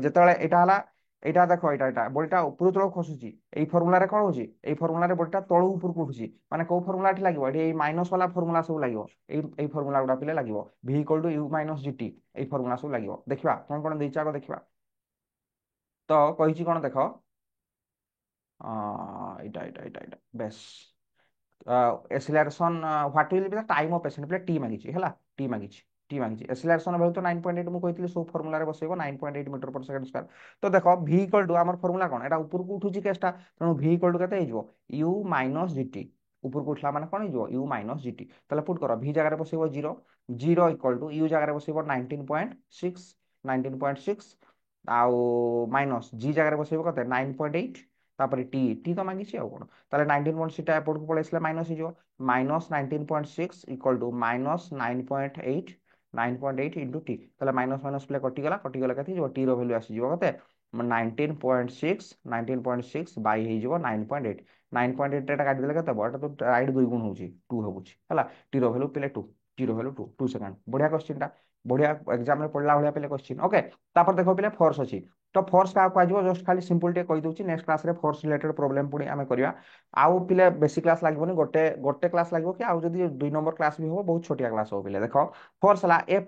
ଯେତେବେଳେ ଏଇଟା ହେଲା, ଏଇଟା ଦେଖ ଏଇଟା ବଡିଟା ଉପରୁ ତଳକୁ ଖସୁଛି, ଏଇ ଫର୍ମୁଲାରେ କଣ ହଉଛି, ଏଇ ଫର୍ମୁଲାରେ ବଡିଟା ତଳୁ ଉପରକୁ ଉଠୁଛି, ମାନେ କୋଉ ଫର୍ମୁଲା ଏଠି ଲାଗିବ, ଏଠି ଏଇ ମାଇନସ ବାଲା ଫର୍ମୁଲା ସବୁ ଲାଗିବ, ଏଇ ଫର୍ମୁଲା ଗୁଡା ପିଲେ ଲାଗିବ, v equal to u minus g t, ଏଇ ଫର୍ମୁଲା ସବୁ ଲାଗିବ, ଦେଖିବା କଣ କଣ ଦେଇଛି ଆଗ ଦେଖିବା। ତ କହିଛି କଣ ଦେଖ, ଏଇଟା ବେଶ acceleration what will be the time of ascent ପିଲା ଟି ମାଗିଛି ହେଲା, ଟି ମାଗିଛି, ଟି ମାଗିଛି, ଏସିଲାରେସନ ଭ୍ୟାଲୁ ତ 9.8 ମୁଁ କହିଥିଲି ସବୁ ଫର୍ମୁଲାରେ ବସେଇବ, 9.8 ମିଟର ପର ସେକେଣ୍ଡ ସ୍କ୍ୱାର। ତ ଦେଖ ଭି ଇକ୍ୱାଲ ଟୁ ଆମର ଫର୍ମୁଲା କଣ, ଏଟା ଉପରକୁ ଉଠୁଛି କେସଟା, ତେଣୁ ଭି ଇକ୍ୱାଲ ଟୁ କେତେ ହେଇଯିବ, ୟୁ ମାଇନସ ଜିଟି, ଉପରକୁ ଉଠିଲା ମାନେ କଣ ହେଇଯିବ, ୟୁ ମାଇନସ ଜିଟି, ତାହେଲେ ପୁଟ୍ କର, ଭି ଜାଗାରେ ବସେଇବ zero, zero equal to u ଜାଗାରେ ବସେଇବ 19.6, 19.6 ଆଉ ମାଇନସ ଜି ଜାଗାରେ ବସେଇବ କେତେ 9.8, ତାପରେ ଟି, ଟି ତ ମାଗିଛି ଆଉ କଣ, ତାହେଲେ 19.6 ଏପଟକୁ ପଳେଇ ଆସିଲେ ମାଇନସ ହେଇଯିବ, minus 19.6 equal to minus 9.8, 9.8 into t, ତାହେଲେ ମାଇନସ ମାଇନସ ପ୍ଲେ କଟିଗଲା, କଟିଗଲା କେତେ ହେଇଯିବ, ଟି ର ଭ୍ୟାଲୁ ଆସିଯିବ କେତେ 19.6, 19.6 ବାଇ ହେଇଯିବ 9.8, 9.8 ଏଟା କାଟିଦେଲେ କେତେ ହବ, ଏଟା ତ ରାଇଟ୍ ଦୁଇ ଗୁଣ ହଉଛି, ଟୁ ହଉଛି ହେଲା, ଟି ର ଭ୍ୟାଲୁ ପିଲେ ଟୁ, ଟି ର ଭ୍ୟାଲୁ ଟୁ, 2 ସେକେଣ୍ଡ, ବଢିଆ କ୍ୱେଶ୍ଚିନ୍ ଟା, ବଢିଆ ଏକ୍ସାମ ରେ ପଢିଲା ଭଳିଆ ପିଲେ କ୍ୱେଶ୍ଚିନ୍, ଓକେ। ତାପରେ ଦେଖ ପିଲେ ଫୋର୍ସ ଅଛି, ତ ଫୋର୍ସ କାହାକୁ କୁହାଯିବ, ଜଷ୍ଟ ଖାଲି ସିମ୍ପଲ ଟିକେ କହିଦଉଛି, ନେକ୍ସଟ କ୍ଲାସରେ ଫୋର୍ସ ରିଲେଟେଡ ପ୍ରୋବ୍ଲେମ ପୁଣି ଆମେ କରିବା। ଆଉ ପିଲେ ବେଶୀ କ୍ଲାସ ଲାଗିବନି, ଗୋଟେ ଗୋଟେ କ୍ଲାସ ଲାଗିବ, କି ଆଉ ଯଦି 2 ନମ୍ବର କ୍ଲାସ ବି ହବ, ବହୁତ ଛୋଟିଆ କ୍ଲାସ ହବ ପିଲେ। ଦେଖ ଫୋର୍ସ ହେଲା a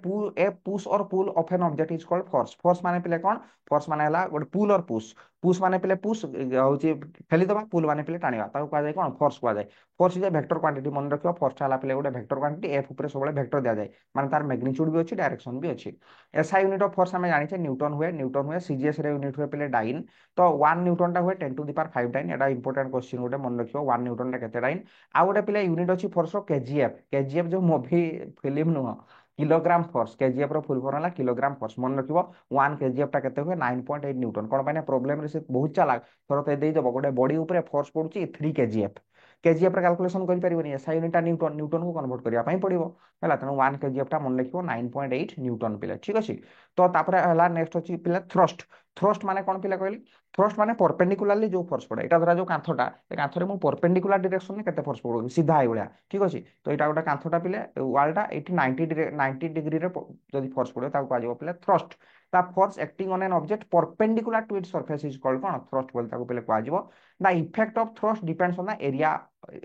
push or pull of an object is called force, force ମାନେ ପିଲେ କଣ, ଫୋର୍ସ ମାନେ ହେଲା ଗୋଟେ ପୁଲ ଅର ପୁश, ପୁଶ ମାନେ ପିଲେ ପୁଶ ହଉଛି ଠେଲିଦବା, ପୁଲ ମାନେ ପିଲେ ଟାଣିବା, ତାକୁ କୁହାଯାଏ କଣ, ଫୋର୍ସ କୁହାଯାଏ। Force is a vector quantity, ମନେ ରଖିବ ଫୋର୍ସ ହେଲା ପିଲେ ଗୋଟେ ଭେକ୍ଟର କ୍ୱାଣ୍ଟିଟି, ଏଫ ଉପରେ ସବୁବେଳେ ଭେକ୍ଟର ଦିଆଯାଏ, ମାନେ ତାର ମ୍ୟାଗ୍ନିଚ୍ୟୁଡ ବି ଅଛି, ଡାଇରେକ୍ସନ ବି ଅଛି। ଏସଆଇ ୟୁନିଟ୍ ଅଫ ଫୋର୍ସ ଆମେ ଜାଣିଛେ ନ୍यूटन हुए, न्यूटन हुए, सीजीएस रे यूनिट हुए पिले डाइन, तो 1 न्यूटन टा हुए 10⁵ डाइन, एटा इंपोर्टेंट क्वेश्चन गोटे मन रखियो, 1 न्यूटन टा केते डाइन। आ गोटे पिले यूनिट अछि फोर्स रो केजीएफ, केजीएफ जो मूवी फिल्म नुह, किलोग्राम फोर्स, केजीएफ रो फुल फॉर्म होला किलोग्राम फोर्स, मन रखियो 1 केजीएफ टा केते हुए 9.8 न्यूटन, कोन पाने प्रॉब्लम रे से बहुत चालाक, थोड़ा पे देई दबो गोटे बॉडी ऊपर फोर्स पडुची 3 केजीएफ, केजीएफ रे कैलकुलेशन करि परिबनी, एसआई यूनिट टा न्यूटन, न्यूटन को कन्वर्ट करिया पई पड़िबो ହେଲା, ତେଣୁ 1 केजीएफ टा मन रखियो 9.8 न्यूटन पिले, ठीक अछि। तो तापर हला नेक्स्ट अछि पिले थ्रस्ट, थ्रस्ट माने कोन पिले कहली, थ्रस्ट माने परपेंडिकुलारली जो फोर्स पड़े, एटा धरा जो कांथटा, ए कांथरे मु परपेंडिकुलर डायरेक्शन में केते फोर्स पड़ो, सीधा ए भलिया, ठीक अछि। तो एटा गोटा कांथटा पिले वालटा एठी 90 डिग्री रे जदी फोर्स पड़े ताको आजो पिले थ्रस्ट, ता force acting on an object perpendicular to its surface is called कोन, थ्रस्ट बोल ताको पिले आजो। The effect of thrust depends on the area,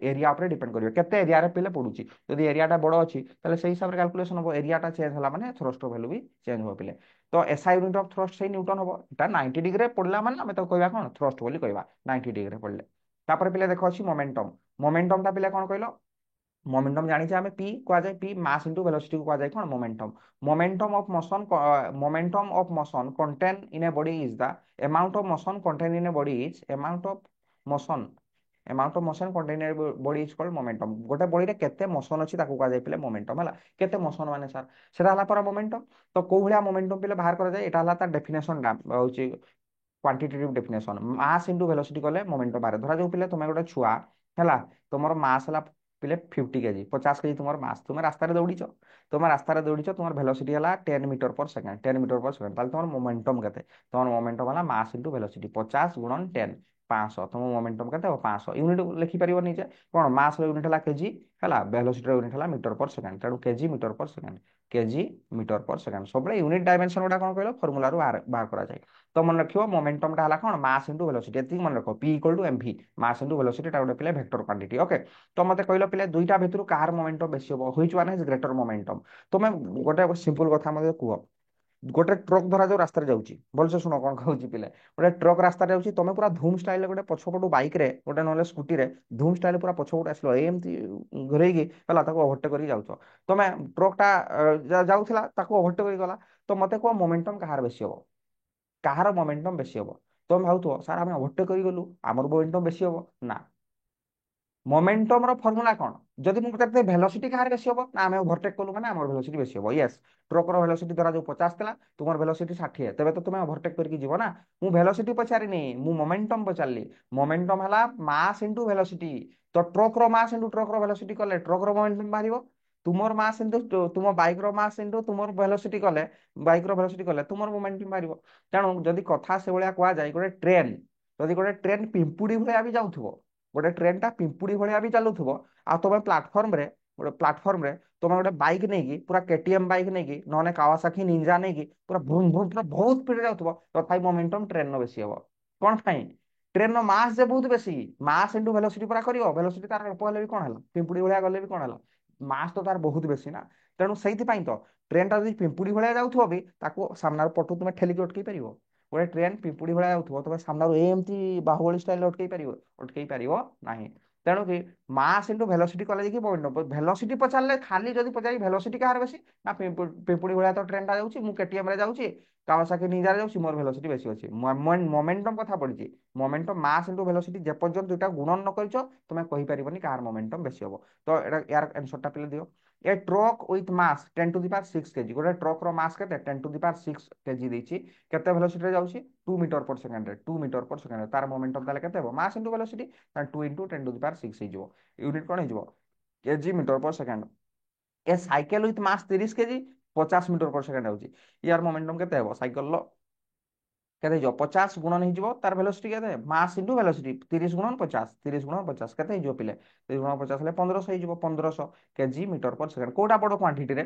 area ऊपर डिपेंड करियो केते एरिया रे पिले पडुची, जदी एरियाटा बड़ अछि ताले सेही हिसाब रे कैलकुलेशन हो, एरियाटा चेंज होला माने थ्रस्ट रो वैल्यू भी चेंज हो पिले। तो एसआई यूनिट ऑफ थ्रस्ट से न्यूटन हम, এটা 90 डिग्री पड़ला মানে আমি তো কইবা কোন থ্রস্ট বলি কইবা 90 ডিগ্রি পড়লে। তারপরে পিলে দেখো আছে মোমেন্টম, মোমেন্টমটা পিলে কোন কইলো, मोमेंटम जानी आम पी कहुए, पी मास इंटू वेलोसिटी को कहुए कौन momentum, momentum of motion, momentum of motion content in a body is the amount of motion content in a body is amount of motion, amount of motion content in a body is called momentum, गोटे body रे केते motion अछि ताको कहा जाय पिले momentum हला, केते मोशन माने सर सेटा हला पर मोमेंटम। तो को भलिया मोमेंटम पिले बाहर करा जाय, एटा हला तार डेफिनेशन डा होची क्वांटिटेटिव डेफिनेशन, मास इंटू वेलोसिटी कले मोमेंटम बारे, धरा जो पिले तुमे गोटे छुआ हैला, तुमर मास हला पिले 50 केजी, 50 केजी तुमर मास, तुम रास्ता रे दौड़ीच, तुम रास्ता रे दौड़ीच, तुमर वेलोसिटी हला 10 metre per second, 10 metre per second, ताले तुमर मोमेंटम केते, तुमर मोमेंटम हला मास इंटू वेलोसिटी 50 गुणन 10, 500, तुम मोमेंटम केते हो 500, यूनिट लिखि परिबो निजे कोन, मास रो यूनिट हला केजी हला, वेलोसिटी रो यूनिट हला मीटर पर सेकंड, तेणु KG metre per second, KG metre per second, सब यूनिट डायमेंशन गुडा कोन कहलो फार्मूला रो बाहर करा जाय। तो मन रखियो मोमेंटम टा हला कोन, मास इनटू वेलोसिटी, एति मन रखो p equal to mv, mass into velocity टा गोटे पिले वेक्टर क्वांटिटी, ओके। तो मते कहलो पिले दुईटा भितरु कार मोमेंटम बेसी हो, which one is greater momentum. तो मैं गोटे सिंपल कथा मते कुह, गोटे ट्रक धरा जो रास्ता जाऊँगी, भलसे शुण कौन कहूँ पिले, गोटे ट्रक रास्ता जाऊँगी, तुम पूरा धूम स्टाइल गोटे पछपटू बाइक रे गोटे ना स्कूटी रे धूम स्टाइल पूरा पछपटू आसलो एमती घरेगी है, ओभरटेक कर जाऊछ, तुम ट्रकटा जाऊला ओभरटेक गला, तो मत कह मोमेंटम कहार बेसी हम, କାହାର ମୋମେଣ୍ଟମ ବେଶୀ ହବ। ତମେ ଭାବୁଥିବ ସାର୍ ଆମେ ଓଭରଟେକ୍ କରିଗଲୁ ଆମର ମୋମେଣ୍ଟମ ବେଶୀ ହବ ନା। ମୋମେଣ୍ଟମ ର ଫର୍ମୁଲା କଣ? ଯଦି ମୁଁ ପଚାରିଥାଏ ଭେଲୋସିଟି କାହାର ବେଶୀ ହବ ନା ଆମେ ଓଭରଟେକ୍ କଲୁ ମାନେ ଆମର ଭେଲୋସିଟି ବେଶୀ ହବ। ୟେସ୍, ଟ୍ରକର ଭେଲୋସିଟି ଧରା ଯୋଉ 50 ଥିଲା ତୁମର ଭେଲୋସିଟି 60, ତେବେ ତ ତୁମେ ଓଭରଟେକ୍ କରିକି ଯିବ ନା। ମୁଁ ଭେଲୋସିଟି ପଚାରିନି, ମୁଁ ମୋମେଣ୍ଟମ ପଚାରିଲି। ମୋମେଣ୍ଟମ ହେଲା ମାସ୍ ଇንଟୁ ଭେଲୋସିଟି। ତ ଟ୍ରକର ମାସ୍ ଇନ୍ଟୁ ଟ୍ରକର ଭେଲୋସିଟି କଲେ ଟ୍ରକର ମୋମେଣ୍ଟମ ବାହାରିବ। ତୁମର ମାସ୍ ଇନ୍ଟୁ ତୁମ ବାଇକର ମାସ୍ ଇନ୍ଟୁ ତୁମର ଭେଲୋସିଟି କଲେ ବାଇକର ଭେଲୋସିଟି କଲେ ତୁମର ମୋମେଣ୍ଟମ ବାହାରିବ। ତେଣୁ ଯଦି କଥା ସେଭଳିଆ କୁହାଯାଏ, ଗୋଟେ ଟ୍ରେନ ଯଦି ଗୋଟେ ଟ୍ରେନ ପିମ୍ପୁଡି ଭଳିଆ ବି ଯାଉଥିବ, ଗୋଟେ ଟ୍ରେନ ଟା ପିମ୍ପୁଡି ଭଳିଆ ବି ଚାଲୁଥିବ, ଆଉ ତମେ ପ୍ଲାଟଫର୍ମରେ ଗୋଟେ ପ୍ଲାଟଫର୍ମରେ ତମେ ଗୋଟେ ବାଇକ ନେଇକି ପୁରା କେଟିଏମ ବାଇକ ନେଇକି ନହେଲେ କାୱାସାକି ନିଞ୍ଜା ନେଇକି ପୁରା ଭୁମ୍ ଭୁମ୍ ପୁରା ବହୁତ ସ୍ପିଡରେ ଯାଉଥିବ, ତଥାପି ମୋମେଣ୍ଟମ ଟ୍ରେନର ବେଶୀ ହବ। କଣ ପାଇଁ? ଟ୍ରେନର ମାସ୍ ଯେ ବହୁତ ବେଶୀ, ମାସ୍ ଇଣ୍ଟୁ ଭେଲୋସିଟି ପୁରା କରିବ, ଭେଲୋସିଟି ତାର ଅଳ୍ପ ହେଲେ ବି କଣ ହେଲା, ପିମ୍ପୁଡି ଭଳିଆ ଗଲେ ବି କଣ ହେଲା, ମାସ୍ ତ ତାର ବହୁତ ବେଶୀ ନା। ତେଣୁ ସେଇଥିପାଇଁ ତ ଟ୍ରେନଟା ଯଦି ପିମ୍ପୁଡି ଭଳିଆ ଯାଉଥିବ ବି ତାକୁ ସାମ୍ନାର ପଟୁ ତୁମେ ଠେଲିକି ଅଟକେଇ ପାରିବ। ଗୋଟେ ଟ୍ରେନ ପିମ୍ପୁଡି ଭଳିଆ ଯାଉଥିବ ତମେ ସାମ୍ନାରୁ ଏମିତି ବାହୁବଳୀ ଷ୍ଟାଇଲରେ ଅଟକେଇ ପାରିବ? ଅଟକେଇ ପାରିବ ନାହିଁ। ତେଣୁ କି ମାସ୍ ଇଣ୍ଟୁ ଭେଲୋସିଟି କଲେ ଯାଇକି ଭେଲୋସିଟି ପଚାରିଲେ, ଖାଲି ଯଦି ପଚାରି ଭେଲୋସିଟି କାହାର ବେଶୀ ନା ପିମ୍ପୁଡି ଭଳିଆ ତ ଟ୍ରେନଟା ଯାଉଛି, ମୁଁ କେଟିଏମ ରେ ଯାଉଛି, କାୱାସାକି ନିଞ୍ଜାରେ ଯାଉଛି, ମୋର ଭେଲୋସିଟି ବେଶୀ ଅଛି। ମୋମେଣ୍ଟମ କଥା ପଡିଛି। ମୋମେଣ୍ଟମ ମାସ୍ ଇଣ୍ଟୁ ଭେଲୋସିଟି ଯେ ପର୍ଯ୍ୟନ୍ତ ଦୁଇଟା ଗୁଣନ ନ କରିଛ ତମେ କହିପାରିବନି କାହାର ମୋମେଣ୍ଟମ ବେଶୀ ହବ। ତ ଏଟା ୟାର ଆନ୍ସରଟା ପିଲେ ଦିଅ। ଏ ଟ୍ରକ୍ ୱିଥ୍ ମାସ୍ 10⁶ କେଜି, ଗୋଟେ ଟ୍ରକର ମାସ୍ କେତେ 10⁶ କେଜି ଦେଇଛି, କେତେ ଭେଲୋସିଟିରେ ଯାଉଛି 2 ମିଟର ପର ସେକେଣ୍ଡରେ, 2 ମିଟର ପର ସେକେଣ୍ଡରେ, ତାର ମୋମେଣ୍ଟମ ତାହେଲେ କେତେ ହେବ ମାସ୍ ଇଣ୍ଟୁ ଭେଲୋସିଟି, 2 ଇଣ୍ଟୁ 10⁶ ହେଇଯିବ। ୟୁନିଟ୍ କଣ ହେଇଯିବ KG metre per second. A cycle with mass 30 KG 50 metre per second ହେଉଛି, ୟାର ମୋମେଣ୍ଟମ କେତେ ହେବ ସାଇକେଲର କେତେ ହେଇଯିବ 50 ଗୁଣନ ହେଇଯିବ ତାର ଭେଲୋସିଟି କେତେ ମାସ୍ ଇଣ୍ଟୁ ଭେଲୋସିଟି, 30 ଗୁଣନ 50, 30 ଗୁଣନ 50 କେତେ ହେଇଯିବ ପିଲେ, 30 ଗୁଣନ 50 ହେଲେ 1500 ହେଇଯିବ, 1500 କେଜି ମିଟର ପର ସେକେଣ୍ଡ। କୋଉଟା ବଡ କ୍ୱାଣ୍ଟିଟିରେ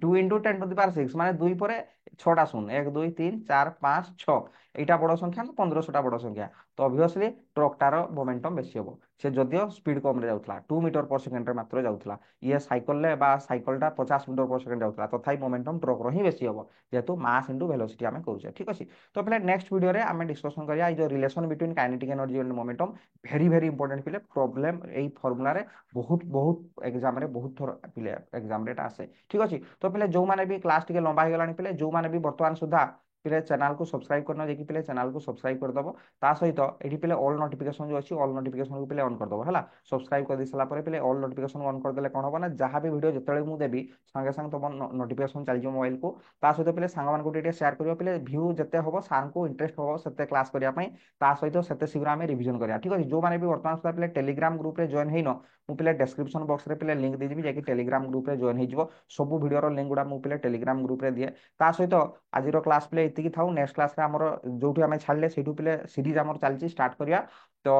2 ଇଣ୍ଟୁ 10⁶, ମାନେ 2 ପରେ 6ଟା ଶୂନ, 1 2 3 4 5 6, এইটা বড় সংখ্যা না 1500টা বড় সংখ্যা। তো অবভিয়সলি ট্রকটার মোমেন্টম বেশি হব, সে যদিও স্পিড কমরে যাওয়া 2 মিটর পর সেকেন্ডে মাত্র যাওয়া, ইয়ে সাইকেলে বা সাইকেলটা 50 মিটর পর সেকেন্ড যাওয়া, তথাপি মোমেন্টম ট্রকর হি বেশি হব, যেহেতু মাস ইন্টু ভেলোসিটি আমি করছে। ঠিক আছে, তো পিলে নেক্সট ভিডিওরে আমি ডিসকসন করিয়া এই যে relation between kinetic energy and momentum, very very important পিলে প্রবলেম এই ফর্মুলারে বহুত বহুত এক্সামরে বহুত থর পিলে এক্সামরে এটা আসে। ঠিক আছে, তো পিলে যে বি ক্লাস টিকে লম্বা হয়ে গলানি পিলে, যে বি বর্তমান সুদ্ধা পিলে চ্যানেল को सब्सक्राइब करना देखि पिले चैनल को सब्सक्राइब कर दबो, ता सहित एठी पिले ऑल नोटिफिकेशन जो अछि ऑल नोटिफिकेशन को पिले ऑन कर दबो हला। सब्सक्राइब कर दी सला परे पिले ऑल नोटिफिकेशन ऑन कर देले कोन होबा ना, जहां भी वीडियो जतले मु देबी संगे संग तो नोटिफिकेशन चल जो मोबाइल को। ता सहित पिले सांग मान को टिके शेयर करियो, पिले व्यू जते होबो सार को इंटरेस्ट होबो सेते क्लास करिया पई, ता सहित सेते शीघ्र हमें रिवीजन करिया। ठीक अछि, जो माने भी वर्तमान सुधा पिले टेलीग्राम ग्रुप रे जॉइन हेनो, मु पिले डिस्क्रिप्शन बॉक्स रे पिले लिंक दे दिबी, जाकि टेलीग्राम ग्रुप रे जॉइन हे जिवो। सब वीडियो रो लिंक गुडा मु पिले टेलीग्राम ग्रुप रे दिए। ता सहित आज क्लास पिले इतिकी थाउ, नेक्स्ट क्लास रे हमर जोठी हमें छाड़ले सेठू पिले सीरीज हमर चलची स्टार्ट करिया। तो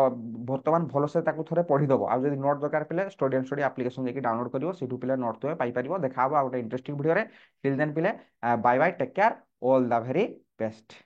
बर्तमान भलसे ताकू थोरे पढ़ी दबो, आ जदि नोट दरकार पिले स्टूडेंट स्टडी एप्लीकेशन जेकी डाउनलोड करिवो, सेठू पिले नोट तो पाई परिवो। देखा हबो आ गोटे इंटरेस्टिंग वीडियो रे। टिल देन पिले bye bye, take care, all the very best.